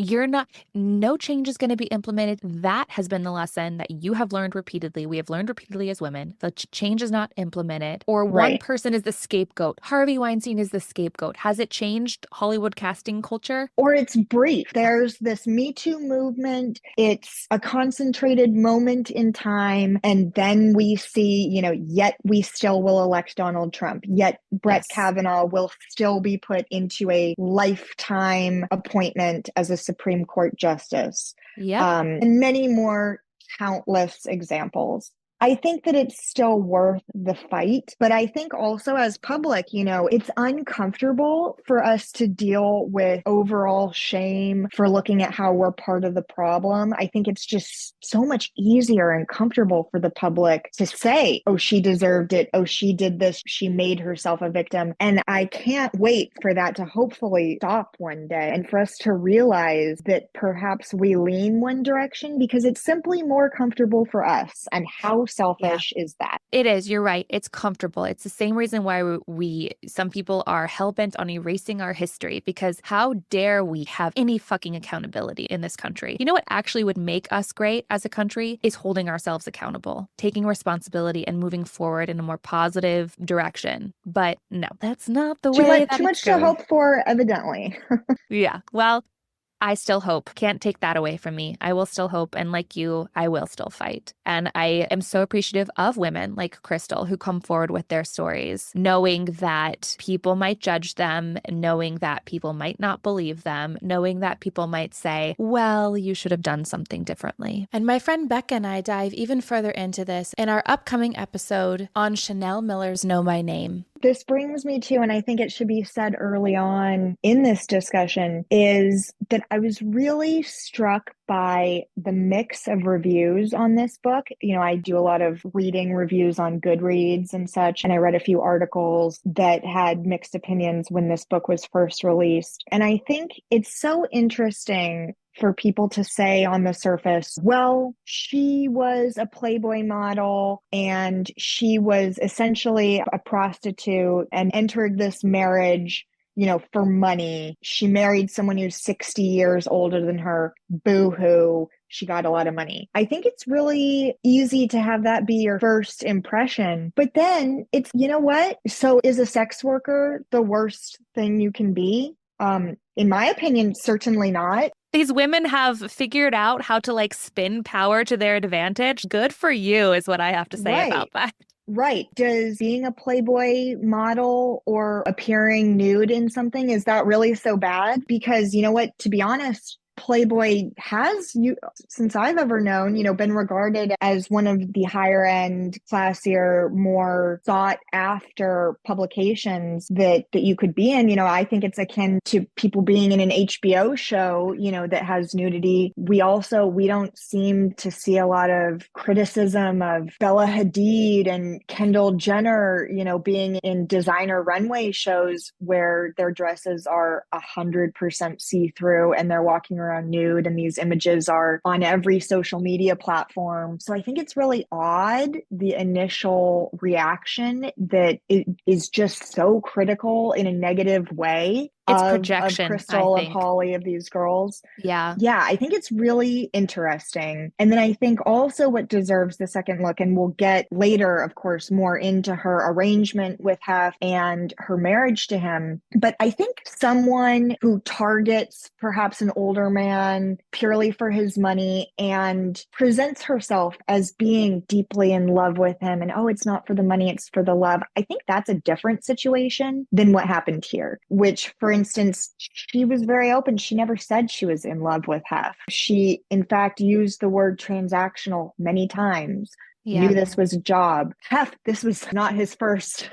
No change is going to be implemented. That has been the lesson that you have learned repeatedly. We have learned repeatedly as women. The change is not implemented, or one person is the scapegoat. Harvey Weinstein is the scapegoat. Has it changed Hollywood casting culture? Or it's brief. There's this Me Too movement. It's a concentrated moment in time. And then we see, yet we still will elect Donald Trump. Yet Brett Kavanaugh will still be put into a lifetime appointment as a Supreme Court justice. And many more countless examples. I think that it's still worth the fight, but I think also as public, it's uncomfortable for us to deal with overall shame for looking at how we're part of the problem. I think it's just so much easier and comfortable for the public to say, oh, she deserved it. Oh, she did this. She made herself a victim. And I can't wait for that to hopefully stop one day and for us to realize that perhaps we lean one direction because it's simply more comfortable for us. And how selfish is that? It is. You're right. It's comfortable. It's the same reason why some people are hell-bent on erasing our history, because how dare we have any fucking accountability in this country? You know what actually would make us great as a country is holding ourselves accountable, taking responsibility and moving forward in a more positive direction. But no, that's not the way that too much to hope for, evidently. Yeah. Well, I still hope. Can't take that away from me. I will still hope. And like you, I will still fight. And I am so appreciative of women like Crystal who come forward with their stories, knowing that people might judge them, knowing that people might not believe them, knowing that people might say, well, you should have done something differently. And my friend Becca and I dive even further into this in our upcoming episode on Chanel Miller's Know My Name. This brings me to, and I think it should be said early on in this discussion, is that I was really struck by the mix of reviews on this book. You know, I do a lot of reading reviews on Goodreads and such, and I read a few articles that had mixed opinions when this book was first released. And I think it's so interesting for people to say on the surface, well, she was a Playboy model and she was essentially a prostitute and entered this marriage, you know, for money. She married someone who's 60 years older than her. Boo hoo. She got a lot of money. I think it's really easy to have that be your first impression. But then it's, you know what? So is a sex worker the worst thing you can be? In my opinion, certainly not. These women have figured out how to like spin power to their advantage. Good for you, is what I have to say about Right. that. Right. Does being a Playboy model or appearing nude in something, is that really so bad? Because you know what, to be honest, Playboy has, you since I've ever known, you know, been regarded as one of the higher end, classier, more sought after publications that you could be in. You know, I think it's akin to people being in an HBO show, you know, that has nudity. We don't seem to see a lot of criticism of Bella Hadid and Kendall Jenner, you know, being in designer runway shows where their dresses are 100% see-through and they're walking around nude, and these images are on every social media platform. So I think it's really odd, the initial reaction, that it is just so critical in a negative way It's of projection, I Crystal, of think. Holly, of these girls. Yeah. Yeah, I think it's really interesting. And then I think also what deserves the second look, and we'll get later, of course, more into her arrangement with Hef and her marriage to him. But I think someone who targets perhaps an older man purely for his money and presents herself as being deeply in love with him, and oh, it's not for the money, it's for the love. I think that's a different situation than what happened here, which, for instance, she was very open. She never said she was in love with Hef. She, in fact, used the word transactional many times. Yeah. Knew this was a job. Hef, this was not his first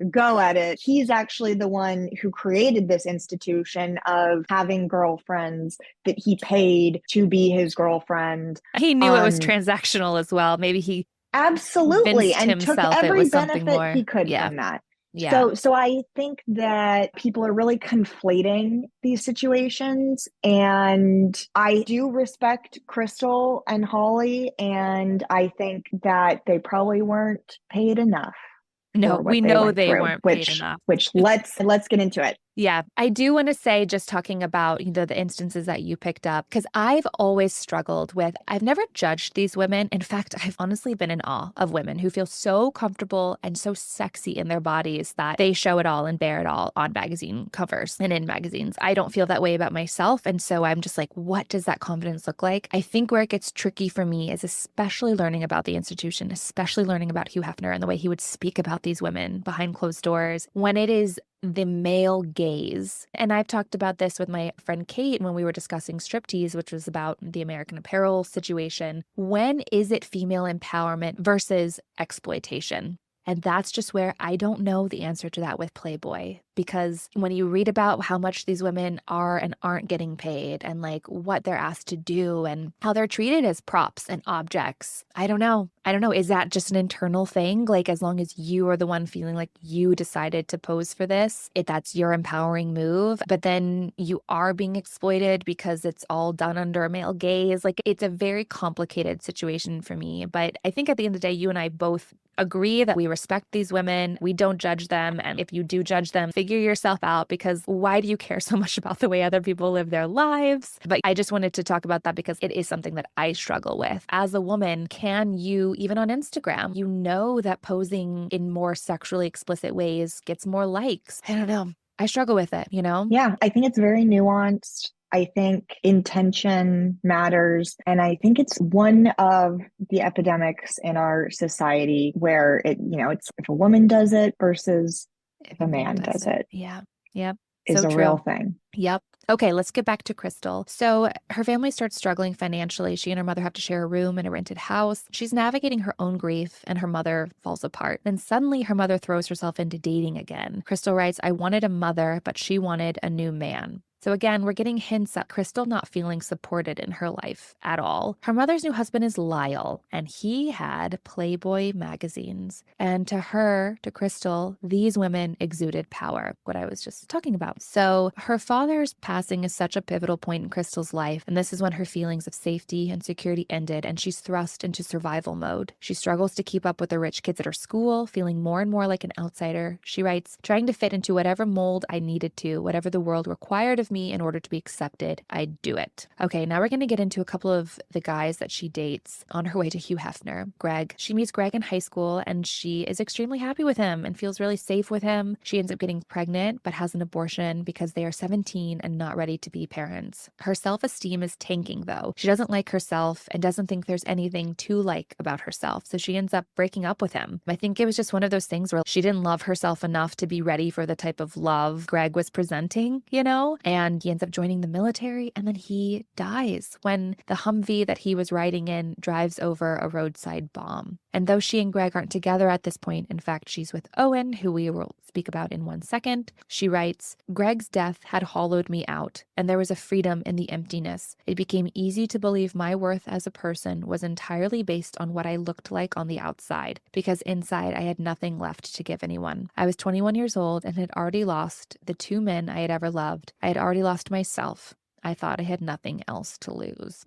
go at it. He's actually the one who created this institution of having girlfriends that he paid to be his girlfriend. He knew it was Um, transactional as well. Maybe he Absolutely. convinced And took himself it every was something benefit more. he could Yeah. from that. Yeah. So I think that people are really conflating these situations. And I do respect Crystal and Holly. And I think that they probably weren't paid enough No, for we what they know went they through, weren't paid enough. which let's get into it. Yeah, I do want to say, just talking about, the instances that you picked up, because I've always struggled with, I've never judged these women. In fact, I've honestly been in awe of women who feel so comfortable and so sexy in their bodies that they show it all and bear it all on magazine covers and in magazines. I don't feel that way about myself. And so I'm just like, what does that confidence look like? I think where it gets tricky for me is especially learning about the institution, especially learning about Hugh Hefner and the way he would speak about these women behind closed doors when it is the male gaze. And I've talked about this with my friend Kate when we were discussing striptease, which was about the American Apparel situation. When is it female empowerment versus exploitation? And that's just where I don't know the answer to that with Playboy. Because when you read about how much these women are and aren't getting paid and like what they're asked to do and how they're treated as props and objects, I don't know. Is that just an internal thing? Like, as long as you are the one feeling like you decided to pose for this, that's your empowering move. But then you are being exploited because it's all done under a male gaze. Like, it's a very complicated situation for me. But I think at the end of the day, you and I both agree that we respect these women. We don't judge them. And if you do judge them, figure yourself out, because why do you care so much about the way other people live their lives? But I just wanted to talk about that because it is something that I struggle with. As a woman, can you, even on Instagram, you know that posing in more sexually explicit ways gets more likes? I don't know. I struggle with it, Yeah, I think it's very nuanced. I think intention matters. And I think it's one of the epidemics in our society where it's if a woman does it versus If if a a man man does does it. it Yeah. Yep. is So a real true. thing. Yep. Okay, let's get back to Crystal. So her family starts struggling financially. She and her mother have to share a room in a rented house. She's navigating her own grief, and her mother falls apart. Then suddenly her mother throws herself into dating again. Crystal writes, I wanted a mother, but she wanted a new man. So again, we're getting hints at Crystal not feeling supported in her life at all. Her mother's new husband is Lyle, and he had Playboy magazines. And to her, to Crystal, these women exuded power, what I was just talking about. So her father's passing is such a pivotal point in Crystal's life, and this is when her feelings of safety and security ended, and she's thrust into survival mode. She struggles to keep up with the rich kids at her school, feeling more and more like an outsider. She writes, trying to fit into whatever mold I needed to, whatever the world required of me in order to be accepted, I'd do it. Okay, now we're going to get into a couple of the guys that she dates on her way to Hugh Hefner. Greg. She meets Greg in high school and she is extremely happy with him and feels really safe with him. She ends up getting pregnant but has an abortion because they are 17 and not ready to be parents. Her self-esteem is tanking though. She doesn't like herself and doesn't think there's anything to like about herself. So she ends up breaking up with him. I think it was just one of those things where she didn't love herself enough to be ready for the type of love Greg was presenting, and he ends up joining the military and then he dies when the Humvee that he was riding in drives over a roadside bomb. And though she and Greg aren't together at this point, in fact, she's with Owen, who we will speak about in 1 second, she writes, Greg's death had hollowed me out, and there was a freedom in the emptiness. It became easy to believe my worth as a person was entirely based on what I looked like on the outside, because inside I had nothing left to give anyone. I was 21 years old and had already lost the 2 men I had ever loved. I had already lost myself. I thought I had nothing else to lose.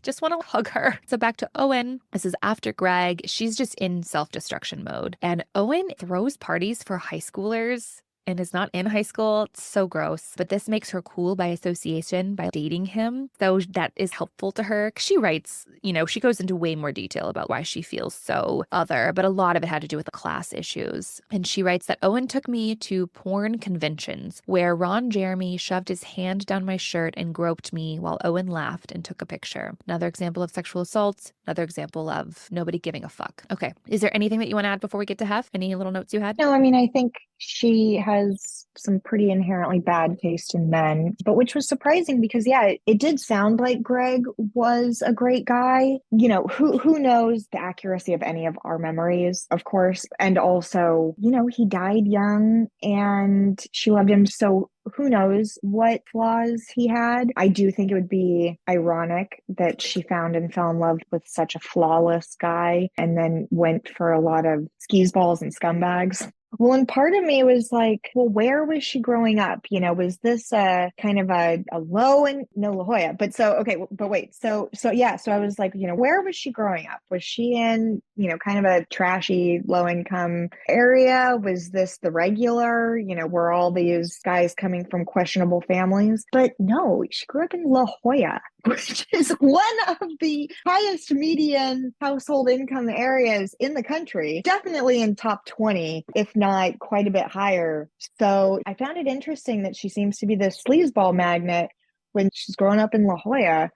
Just want to hug her. So back to Owen. This is after Greg. She's just in self-destruction mode. And Owen throws parties for high schoolers and is not in high school. It's so gross. But this makes her cool by association by dating him. So that is helpful to her. She writes, she goes into way more detail about why she feels so other, but a lot of it had to do with the class issues. And she writes that Owen took me to porn conventions where Ron Jeremy shoved his hand down my shirt and groped me while Owen laughed and took a picture. Another example of sexual assault. Another example of nobody giving a fuck. Okay. Is there anything that you want to add before we get to Hef? Any little notes you had? No, I mean, I think she has some pretty inherently bad taste in men, but which was surprising because, yeah, it did sound like Greg was a great guy. Who knows the accuracy of any of our memories, of course. And also, he died young and she loved him. So who knows what flaws he had. I do think it would be ironic that she found and fell in love with such a flawless guy and then went for a lot of skis balls and scumbags. Well, and part of me was like, well, where was she growing up? Was this kind of a low and no La Jolla? But so, okay, but wait, so yeah, so I was like, where was she growing up? Was she in, kind of a trashy low income area? Was this the regular, were all these guys coming from questionable families? But no, she grew up in La Jolla, which is one of the highest median household income areas in the country, definitely in top 20, if not quite a bit higher. So I found it interesting that she seems to be this sleazeball magnet when she's growing up in La Jolla.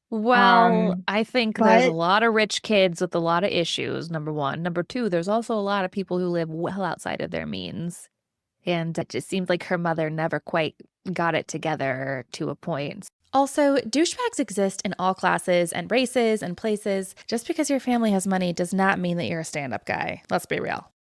Well, I think there's a But lot of rich kids with a lot of issues, number one. Number two, there's also a lot of people who live well outside of their means. And it just seems like her mother never quite got it together to a point. Also, douchebags exist in all classes and races and places. Just because your family has money does not mean that you're a stand-up guy. Let's be real.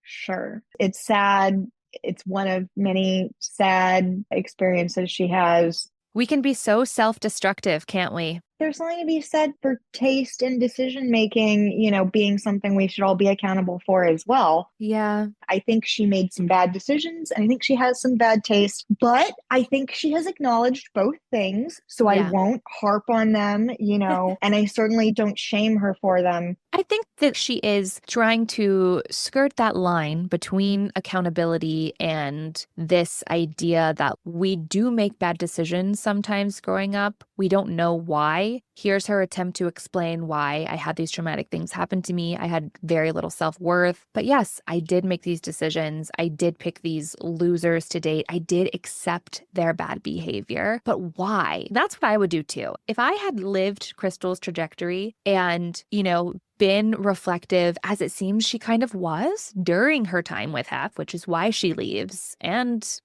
sure, it's sad. It's one of many sad experiences she has. We can be so self-destructive, can't we? There's something to be said for taste and decision making, being something we should all be accountable for as well. Yeah. I think she made some bad decisions and I think she has some bad taste, but I think she has acknowledged both things. So I Yeah. won't harp on them, and I certainly don't shame her for them. I think that she is trying to skirt that line between accountability and this idea that we do make bad decisions sometimes growing up. We don't know why. Here's her attempt to explain why I had these traumatic things happen to me. I had very little self-worth. But yes, I did make these these decisions. I did pick these losers to date. I did accept their bad behavior. But why? That's what I would do too. If I had lived Crystal's trajectory and, been reflective as it seems she kind of was during her time with Hef, which is why she leaves, and,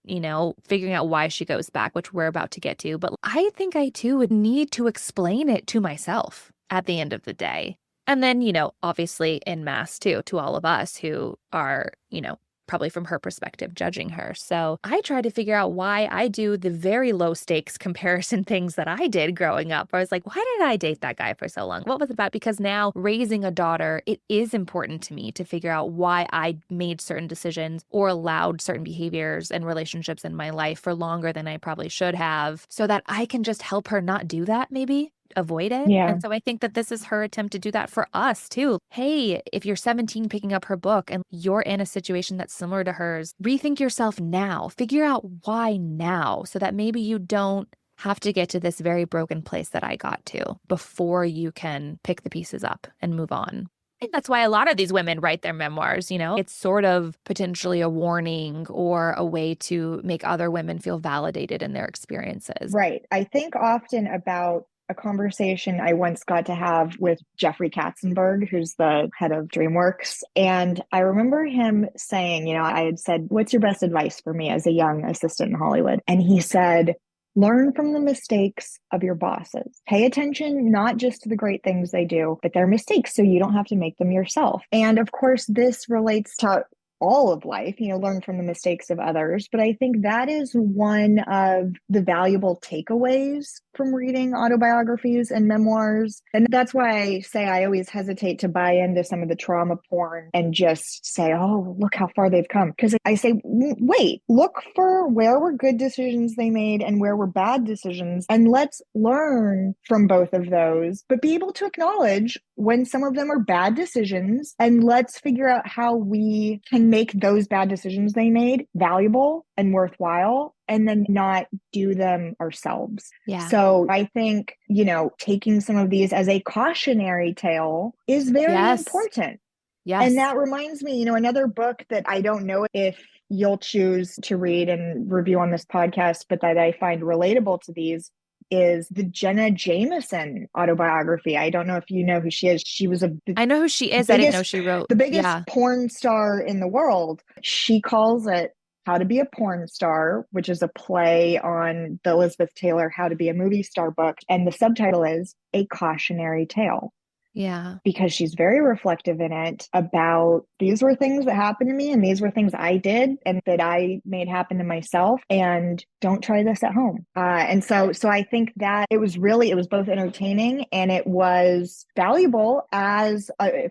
figuring out why she goes back, which we're about to get to. But I think I too would need to explain it to myself at the end of the day. And then, obviously en masse too, to all of us who are, probably from her perspective, judging her. So I try to figure out why I do the very low stakes comparison things that I did growing up. I was like, why did I date that guy for so long? What was it about? Because now raising a daughter, it is important to me to figure out why I made certain decisions or allowed certain behaviors and relationships in my life for longer than I probably should have, so that I can just help her not do that, maybe avoid it. Yeah. And so I think that this is her attempt to do that for us too. Hey, if you're 17 picking up her book and you're in a situation that's similar to hers, rethink yourself now. Figure out why now, so that maybe you don't have to get to this very broken place that I got to before you can pick the pieces up and move on. I think that's why a lot of these women write their memoirs, It's sort of potentially a warning or a way to make other women feel validated in their experiences. Right. I think often about a conversation I once got to have with Jeffrey Katzenberg, who's the head of DreamWorks. And I remember him saying, I had said, what's your best advice for me as a young assistant in Hollywood? And he said, learn from the mistakes of your bosses. Pay attention not just to the great things they do, but their mistakes, so you don't have to make them yourself. And of course, this relates to all of life, learn from the mistakes of others. But I think that is one of the valuable takeaways from reading autobiographies and memoirs. And that's why I say I always hesitate to buy into some of the trauma porn and just say, oh, look how far they've come. Because I say, wait, look for where were good decisions they made and where were bad decisions. And let's learn from both of those, but be able to acknowledge when some of them are bad decisions. And let's figure out how we can make those bad decisions they made valuable and worthwhile, and then not do them ourselves. Yeah. So I think, taking some of these as a cautionary tale is very important. Yes. And that reminds me, another book that I don't know if you'll choose to read and review on this podcast, but that I find relatable to these is the Jenna Jameson autobiography. I don't know if you know who she is. She was I know who she is. I didn't know she wrote the biggest porn star in the world. She calls it How to Be a Porn Star, which is a play on the Elizabeth Taylor How to Be a Movie Star book. And the subtitle is A Cautionary Tale. Yeah. Because she's very reflective in it about these were things that happened to me and these were things I did and that I made happen to myself, and don't try this at home. And so I think that it was both entertaining and it was valuable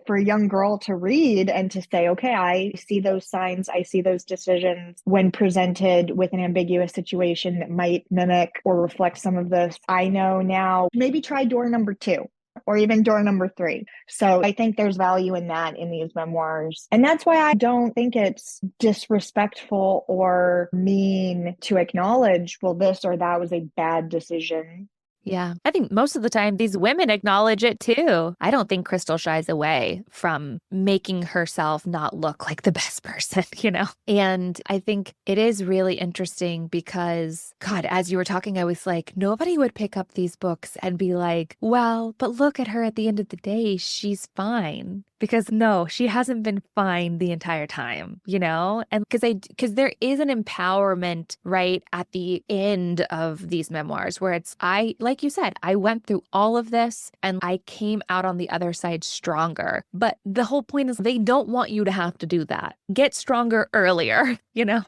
for a young girl to read and to say, okay, I see those signs, I see those decisions when presented with an ambiguous situation that might mimic or reflect some of this. I know now, maybe try door number 2. Or even door number 3. So I think there's value in that in these memoirs. And that's why I don't think it's disrespectful or mean to acknowledge, well, this or that was a bad decision. Yeah. I think most of the time these women acknowledge it too. I don't think Crystal shies away from making herself not look like the best person, And I think it is really interesting because, God, as you were talking, I was like, nobody would pick up these books and be like, well, but look at her at the end of the day, she's fine. Because no, she hasn't been fine the entire time, And because there is an empowerment right at the end of these memoirs where it's, like you said, I went through all of this and I came out on the other side stronger. But the whole point is they don't want you to have to do that. Get stronger earlier,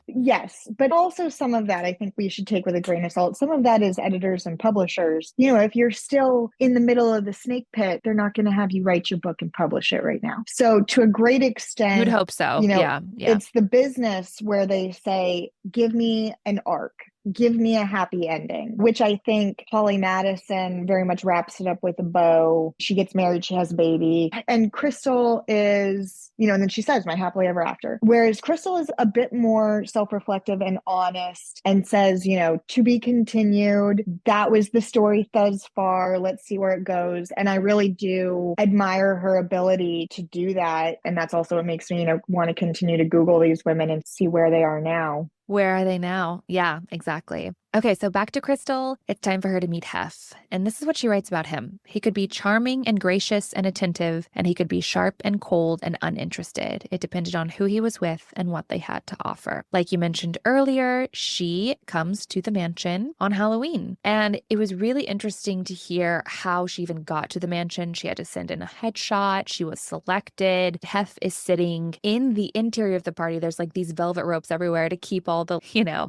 Yes, but also some of that I think we should take with a grain of salt. Some of that is editors and publishers. If you're still in the middle of the snake pit, they're not going to have you write your book and publish it right now. So to a great extent, you'd hope so. Yeah. It's the business where they say, give me an arc. give me a happy ending, which I think Holly Madison very much wraps it up with a bow. She gets married, she has a baby, and Crystal is, and then she says, my happily ever after. Whereas Crystal is a bit more self-reflective and honest and says, to be continued. That was the story thus far. Let's see where it goes. And I really do admire her ability to do that. And that's also what makes me, want to continue to Google these women and see where they are now. Where are they now? Yeah, exactly. Okay, so back to Crystal. It's time for her to meet Hef. And this is what she writes about him. He could be charming and gracious and attentive, and he could be sharp and cold and uninterested. It depended on who he was with and what they had to offer. Like you mentioned earlier, she comes to the mansion on Halloween. And it was really interesting to hear how she even got to the mansion. She had to send in a headshot. She was selected. Hef is sitting in the interior of the party. There's like these velvet ropes everywhere to keep all the,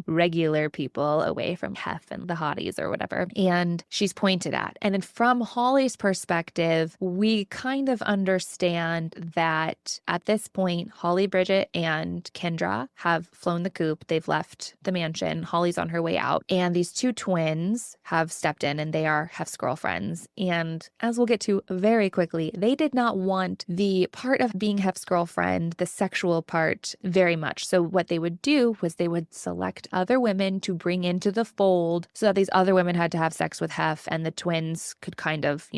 regular people away from Hef and the hotties or whatever. And she's pointed at. And then from Holly's perspective, we kind of understand that at this point, Holly, Bridget, and Kendra have flown the coop. They've left the mansion. Holly's on her way out. And these two twins have stepped in and they are Hef's girlfriends. And as we'll get to very quickly, they did not want the part of being Hef's girlfriend, the sexual part, very much. So what they would do was they would select other women to bring into the fold so that these other women had to have sex with Hef and the twins could kind of,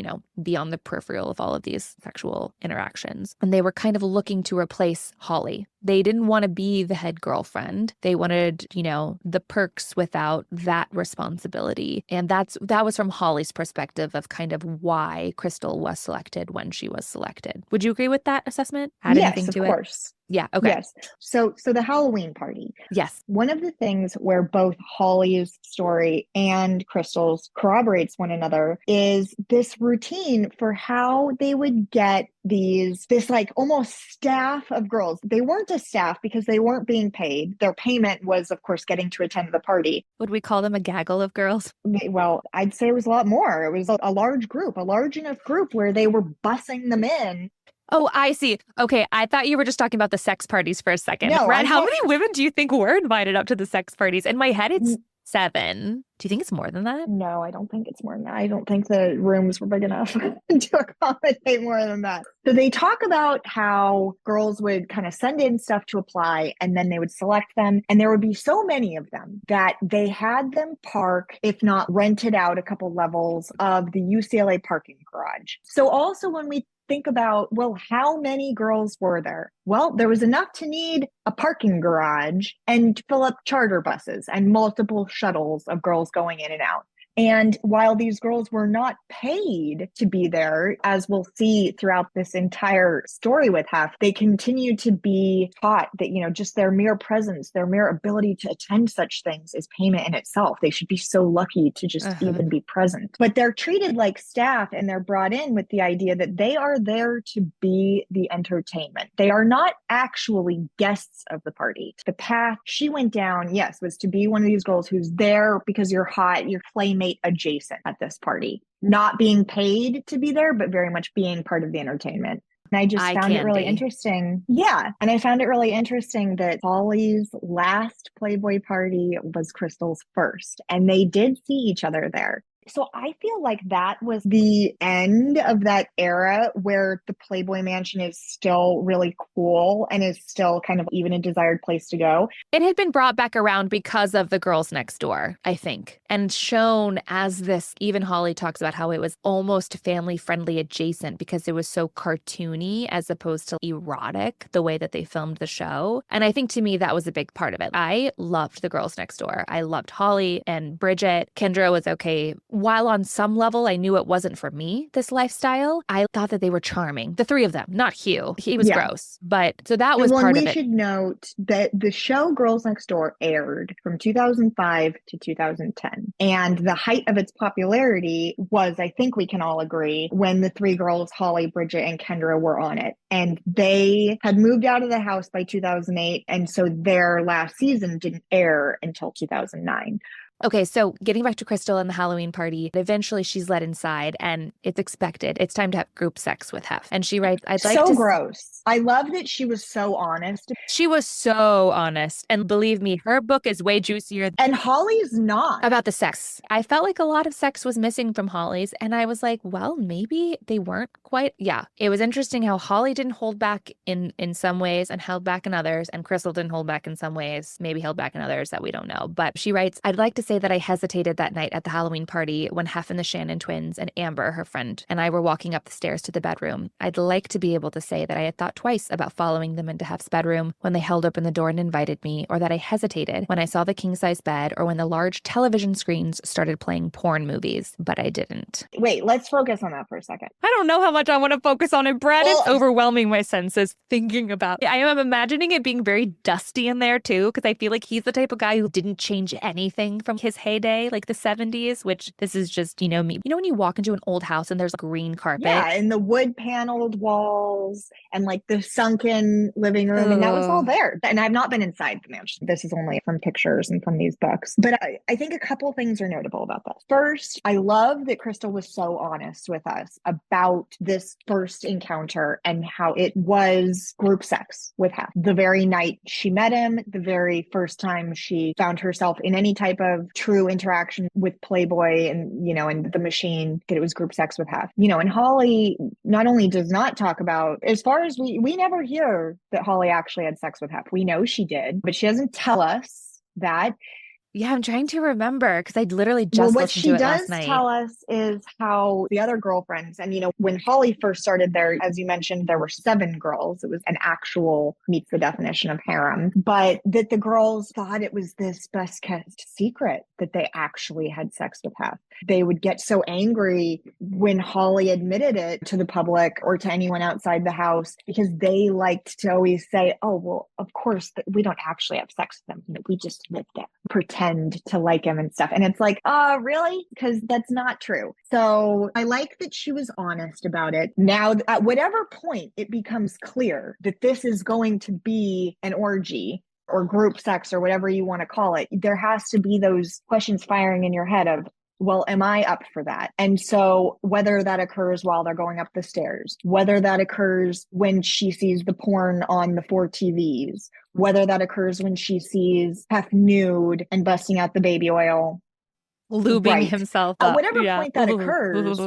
be on the peripheral of all of these sexual interactions. And they were kind of looking to replace Holly. They didn't want to be the head girlfriend. They wanted, the perks without that responsibility. And that was from Holly's perspective of kind of why Crystal was selected when she was selected. Would you agree with that assessment? Add anything to it? Yes, of course. Yeah. Okay. Yes. So the Halloween party. Yes. One of the things where both Holly's story and Crystal's corroborates one another is this routine for how they would get this like almost staff of girls. They weren't a staff because they weren't being paid. Their payment was, of course, getting to attend the party. Would we call them a gaggle of girls? Well, I'd say it was a lot more. It was a large group, a large enough group where they were bussing them in. Oh, I see. Okay, I thought you were just talking about the sex parties for a second. No, Red, how many women do you think were invited up to the sex parties? In my head, it's 7. Do you think it's more than that? No, I don't think it's more than that. I don't think the rooms were big enough to accommodate more than that. So they talk about how girls would kind of send in stuff to apply and then they would select them. And there would be so many of them that they had them park, if not rented out a couple levels of the UCLA parking garage. So also when we think about, well, how many girls were there? Well, there was enough to need a parking garage and fill up charter buses and multiple shuttles of girls going in and out. And while these girls were not paid to be there, as we'll see throughout this entire story with Hef, they continue to be taught that, just their mere presence, their mere ability to attend such things is payment in itself. They should be so lucky to just even be present. But they're treated like staff and they're brought in with the idea that they are there to be the entertainment. They are not actually guests of the party. The path she went down, yes, was to be one of these girls who's there because you're hot, you're playmate adjacent at this party, not being paid to be there, but very much being part of the entertainment. And I just found it really interesting. Yeah. And I found it really interesting that Holly's last Playboy party was Crystal's first, and they did see each other there. So I feel like that was the end of that era where the Playboy Mansion is still really cool and is still kind of even a desired place to go. It had been brought back around because of the girls next door, I think, and shown as this. Even Holly talks about how it was almost family friendly adjacent because it was so cartoony as opposed to erotic, the way that they filmed the show. And I think to me, that was a big part of it. I loved the girls next door. I loved Holly and Bridget. Kendra was okay. While on some level, I knew it wasn't for me, this lifestyle, I thought that they were charming. The three of them, not Hugh. He was gross. But so that was part of it. We should note that the show Girls Next Door aired from 2005 to 2010. And the height of its popularity was, I think we can all agree, when the three girls, Holly, Bridget, and Kendra, were on it. And they had moved out of the house by 2008. And so their last season didn't air until 2009. Okay, so getting back to Crystal and the Halloween party, eventually she's led inside and it's expected. It's time to have group sex with Hef. And she writes, I'd like So to. gross. I love that she was so honest. She was so honest. And believe me, her book is way juicier And Holly's not. about the sex. I felt like a lot of sex was missing from Holly's. And I was like, well, maybe they weren't quite. Yeah. It was interesting how Holly didn't hold back in some ways and held back in others. And Crystal didn't hold back in some ways, maybe held back in others that we don't know. But she writes, I'd like to say that I hesitated that night at the Halloween party when Hef and the Shannon twins and Amber, her friend, and I were walking up the stairs to the bedroom. I'd like to be able to say that I had thought twice about following them into Hef's bedroom when they held open the door and invited me, or that I hesitated when I saw the king-size bed or when the large television screens started playing porn movies, but I didn't. Wait, let's focus on that for a second. I don't know how much I want to focus on it, Brad. Well, it's overwhelming my senses thinking about it. I am imagining it being very dusty in there too, because I feel like he's the type of guy who didn't change anything from his heyday, like the 70s, which this is just, me. You know when you walk into an old house and there's like green carpet? Yeah, and the wood paneled walls and like the sunken living room, and that was all there. And I've not been inside the mansion. This is only from pictures and from these books. But I think a couple things are notable about this. First, I love that Crystal was so honest with us about this first encounter and how it was group sex with Hef. The very night she met him, the very first time she found herself in any type of true interaction with Playboy and the machine, that it was group sex with Hef. And Holly not only does not talk about, as far as we never hear that Holly actually had sex with Hef. We know she did, but she doesn't tell us that. Yeah, I'm trying to remember because I literally just listened to it last night. What she does tell us is how the other girlfriends, and when Holly first started there, as you mentioned, there were 7 girls. It was an actual meets the definition of harem, but that the girls thought it was this best kept secret that they actually had sex with Hef. They would get so angry when Holly admitted it to the public or to anyone outside the house, because they liked to always say, oh, well, of course, we don't actually have sex with them. We just live there, pretend to like him and stuff. And it's like, really? Because that's not true. So I like that she was honest about it. Now, at whatever point it becomes clear that this is going to be an orgy or group sex or whatever you want to call it, there has to be those questions firing in your head of, well, am I up for that? And so whether that occurs while they're going up the stairs, whether that occurs when she sees the porn on the 4 TVs, whether that occurs when she sees Hef nude and busting out the baby oil, lubing himself up. At whatever point that occurs,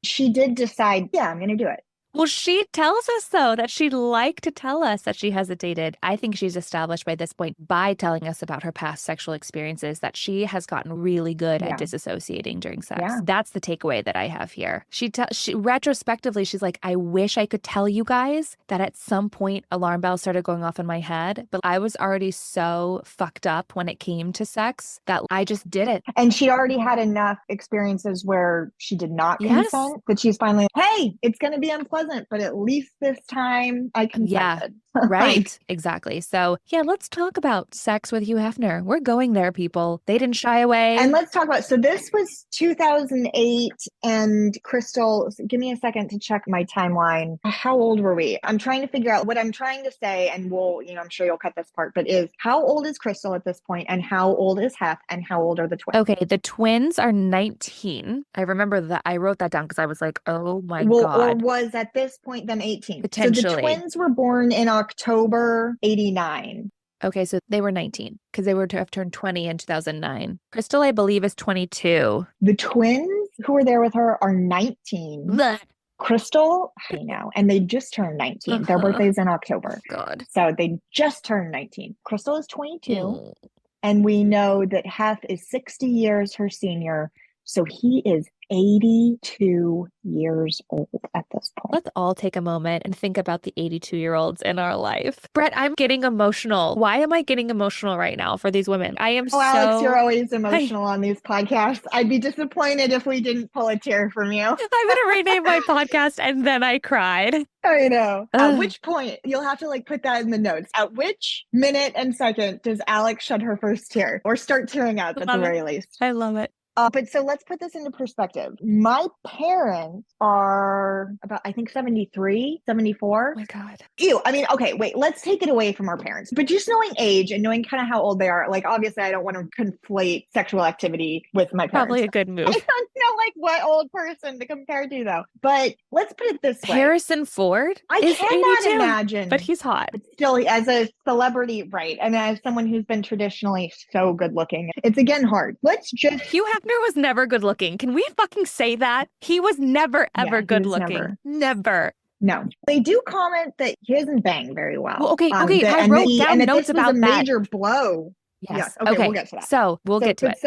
she did decide, yeah, I'm going to do it. Well, she tells us, though, that she'd like to tell us that she hesitated. I think she's established by this point, by telling us about her past sexual experiences, that she has gotten really good at disassociating during sex. Yeah. That's the takeaway that I have here. She retrospectively, she's like, I wish I could tell you guys that at some point alarm bells started going off in my head, but I was already so fucked up when it came to sex that I just did it. And she already had enough experiences where she did not consent that she's finally, hey, it's going to be unpleasant, but at least this time I consented. Yeah, right. Exactly. So yeah, let's talk about sex with Hugh Hefner. We're going there, people. They didn't shy away. And let's talk about, so this was 2008 and Crystal, give me a second to check my timeline. How old were we? I'm trying to figure out what I'm trying to say, and I'm sure you'll cut this part, but is how old is Crystal at this point and how old is Hef and how old are the twins? Okay, the twins are 19. I remember that I wrote that down because I was like, oh my God. Or was at this point them 18? Potentially. So the twins were born in October 89. Okay, so they were 19 because they were to have turned 20 in 2009. Crystal, I believe, is 22. The twins who were there with her are 19. Blech. Crystal, and they just turned 19. Their birthday's in October. God. So they just turned 19. Crystal is 22. And we know that Hef is 60 years her senior. So he is 82 years old at this point. Let's all take a moment and think about the 82-year-olds in our life. Brett, I'm getting emotional. Why am I getting emotional right now for these women? I am Alex, you're always emotional on these podcasts. I'd be disappointed if we didn't pull a tear from you. I'm going to rename my podcast and then I cried. I know. At which point, you'll have to put that in the notes. At which minute and second does Alex shed her first tear or start tearing out at the very least? I love it. But so let's put this into perspective. My parents are about, I think, 73, Oh 74. my God. Ew. I mean, okay, wait, let's take it away from our parents. But just knowing age and knowing kind of how old they are, like, obviously, I don't want to conflate sexual activity with my Probably parents. a good I move. don't know, like, what old person to compare to, though. But let's put it this way. Harrison Ford I is cannot 82, but imagine, he's hot. but still, as a celebrity, right? And as someone who's been traditionally so good looking, it's again hard. Let's just, Hugh Hefner was never good looking. Can we fucking say that? He was never, yeah, ever he good was looking. never. Never. No, they do comment that he doesn't bang very Well, well. okay. I wrote And down that notes this was a about that. major blow. Yeah. Yes. Okay, we'll Okay. get to that. So we'll get to it.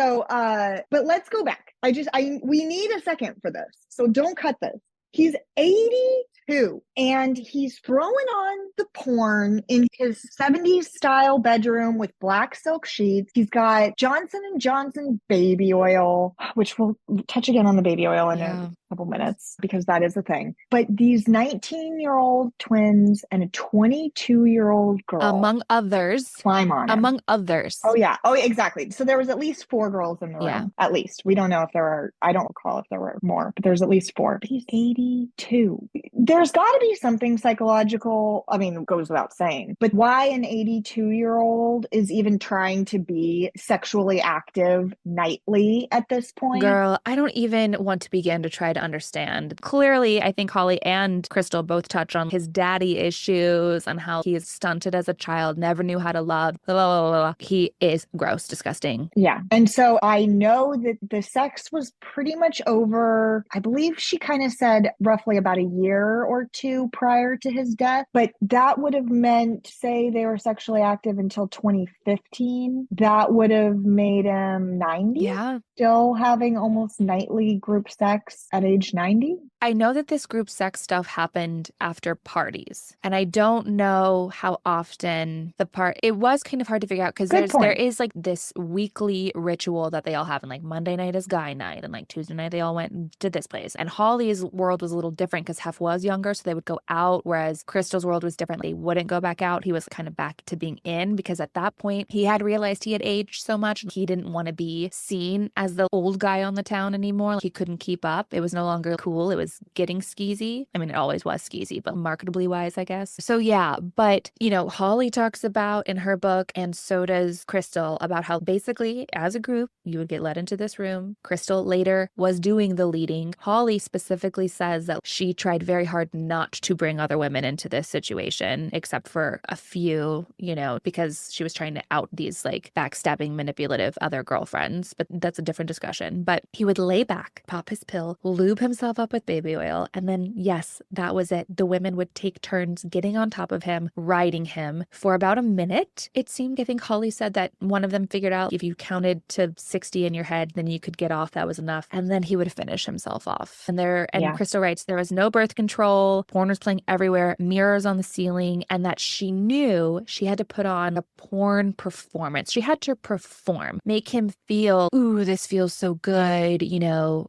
But let's go back. We need a second for this. So don't cut this. He's 82 and he's throwing on the porn in his 70s style bedroom with black silk sheets. He's got Johnson and Johnson baby oil, which we'll touch again on the baby oil in a Yeah. couple minutes because that is a thing. But these 19-year-old twins and a 22-year-old girl Among others. climb on him. Among others. Oh yeah. Oh, exactly. So there was at least four girls in the Yeah. room. At least. We don't know if there are, I don't recall if there were more, but there's at least four. But he's 82. There's got to be something psychological. I mean, it goes without saying, but why an 82-year-old is even trying to be sexually active nightly at this point? Girl, I don't even want to begin to try to understand. Clearly, I think Holly and Crystal both touch on his daddy issues and how he is stunted as a child, never knew how to love. Blah, blah, blah, blah. He is gross, disgusting. Yeah. And so I know that the sex was pretty much over. I believe she kind of said roughly about a year or two prior to his death, but that would have meant, say they were sexually active until 2015. That would have made him 90. Yeah. Still having almost nightly group sex at age 90. I know that this group sex stuff happened after parties, and I don't know how often it was kind of hard to figure out because there is like this weekly ritual that they all have, and like Monday night is guy night, and like Tuesday night they all went to this place. And Holly's world was a little different because Hef was younger, so they would go out, whereas Crystal's world was different. They wouldn't go back out. He was kind of back to being in because at that point he had realized he had aged so much. He didn't want to be seen as the old guy on the town anymore. He couldn't keep up. It was no longer cool. It was getting skeezy. I mean, it always was skeezy, but marketably wise, I guess. So yeah, but Holly talks about in her book, and so does Crystal, about how basically as a group, you would get led into this room. Crystal later was doing the leading. Holly specifically says that she tried very hard not to bring other women into this situation, except for a few, because she was trying to out these like backstabbing, manipulative other girlfriends. But that's a different discussion. But he would lay back, pop his pill, lube himself up with baby oil, and then, yes, that was it. The women would take turns getting on top of him, riding him for about a minute. It seemed, I think Holly said that one of them figured out if you counted to 60 in your head, then you could get off. That was enough. And then he would finish himself off. And Crystal writes, there was no birth control, porn was playing everywhere, mirrors on the ceiling, and that she knew she had to put on a porn performance. She had to perform, make him feel, ooh, this feels so good,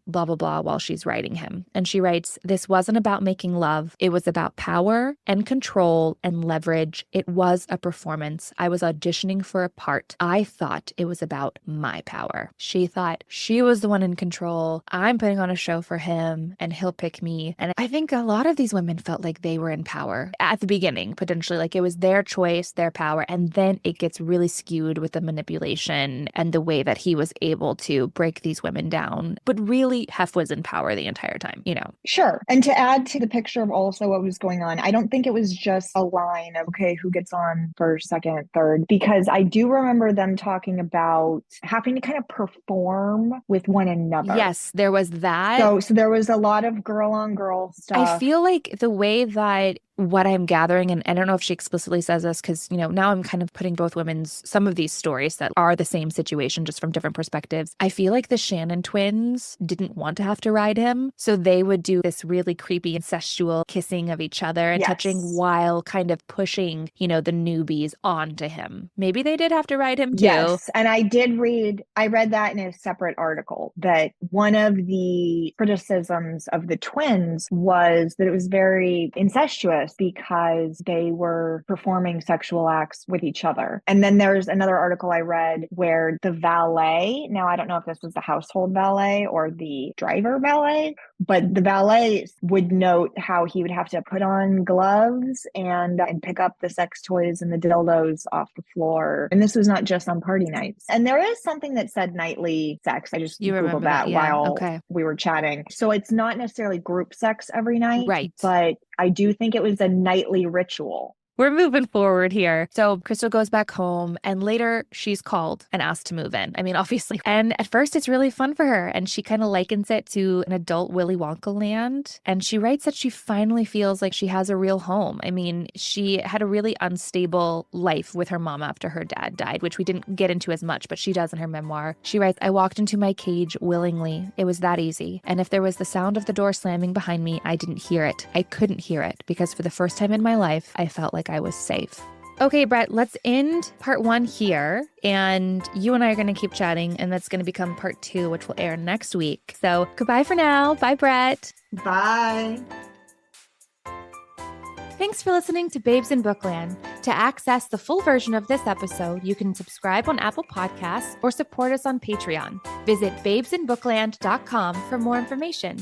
blah, blah, blah, while she's writing him. And she writes, this wasn't about making love. It was about power and control and leverage. It was a performance. I was auditioning for a part. I thought it was about my power. She thought she was the one in control. I'm putting on a show for him and he'll pick me. And I think a lot of these women felt like they were in power at the beginning, potentially, like it was their choice, their power. And then it gets really skewed with the manipulation and the way that he was able to break these women down. But really, Hef was in power the entire time, Sure. And to add to the picture of also what was going on, I don't think it was just a line of, okay, who gets on first, second, third, because I do remember them talking about having to kind of perform with one another. Yes, there was that. So there was a lot of girl on girl stuff. I feel like the way that what I'm gathering, and I don't know if she explicitly says this because, now I'm kind of putting both some of these stories that are the same situation, just from different perspectives. I feel like the Shannon twins didn't want to have to ride him. So they would do this really creepy incestual kissing of each other and touching while kind of pushing, the newbies onto him. Maybe they did have to ride him too. Yes. And I read that in a separate article, that one of the criticisms of the twins was that it was very incestuous this because they were performing sexual acts with each other. And then there's another article I read where the valet, now I don't know if this was the household valet or the driver valet, but the valet would note how he would have to put on gloves and pick up the sex toys and the dildos off the floor. And this was not just on party nights. And there is something that said nightly sex. I just You Googled remember that yeah. while Okay. we were chatting. So it's not necessarily group sex every night, Right. but I do think it was a nightly ritual. We're moving forward here. So Crystal goes back home and later she's called and asked to move in. I mean, obviously. And at first it's really fun for her. And she kind of likens it to an adult Willy Wonka land. And she writes that she finally feels like she has a real home. I mean, she had a really unstable life with her mom after her dad died, which we didn't get into as much, but she does in her memoir. She writes, I walked into my cage willingly. It was that easy. And if there was the sound of the door slamming behind me, I didn't hear it. I couldn't hear it because for the first time in my life, I felt like I was safe. Okay, Brett, let's end part 1 here. And you and I are going to keep chatting, and that's going to become part 2, which will air next week. So goodbye for now. Bye, Brett. Bye. Thanks for listening to Babes in Bookland. To access the full version of this episode, you can subscribe on Apple Podcasts or support us on Patreon. Visit babesinbookland.com for more information.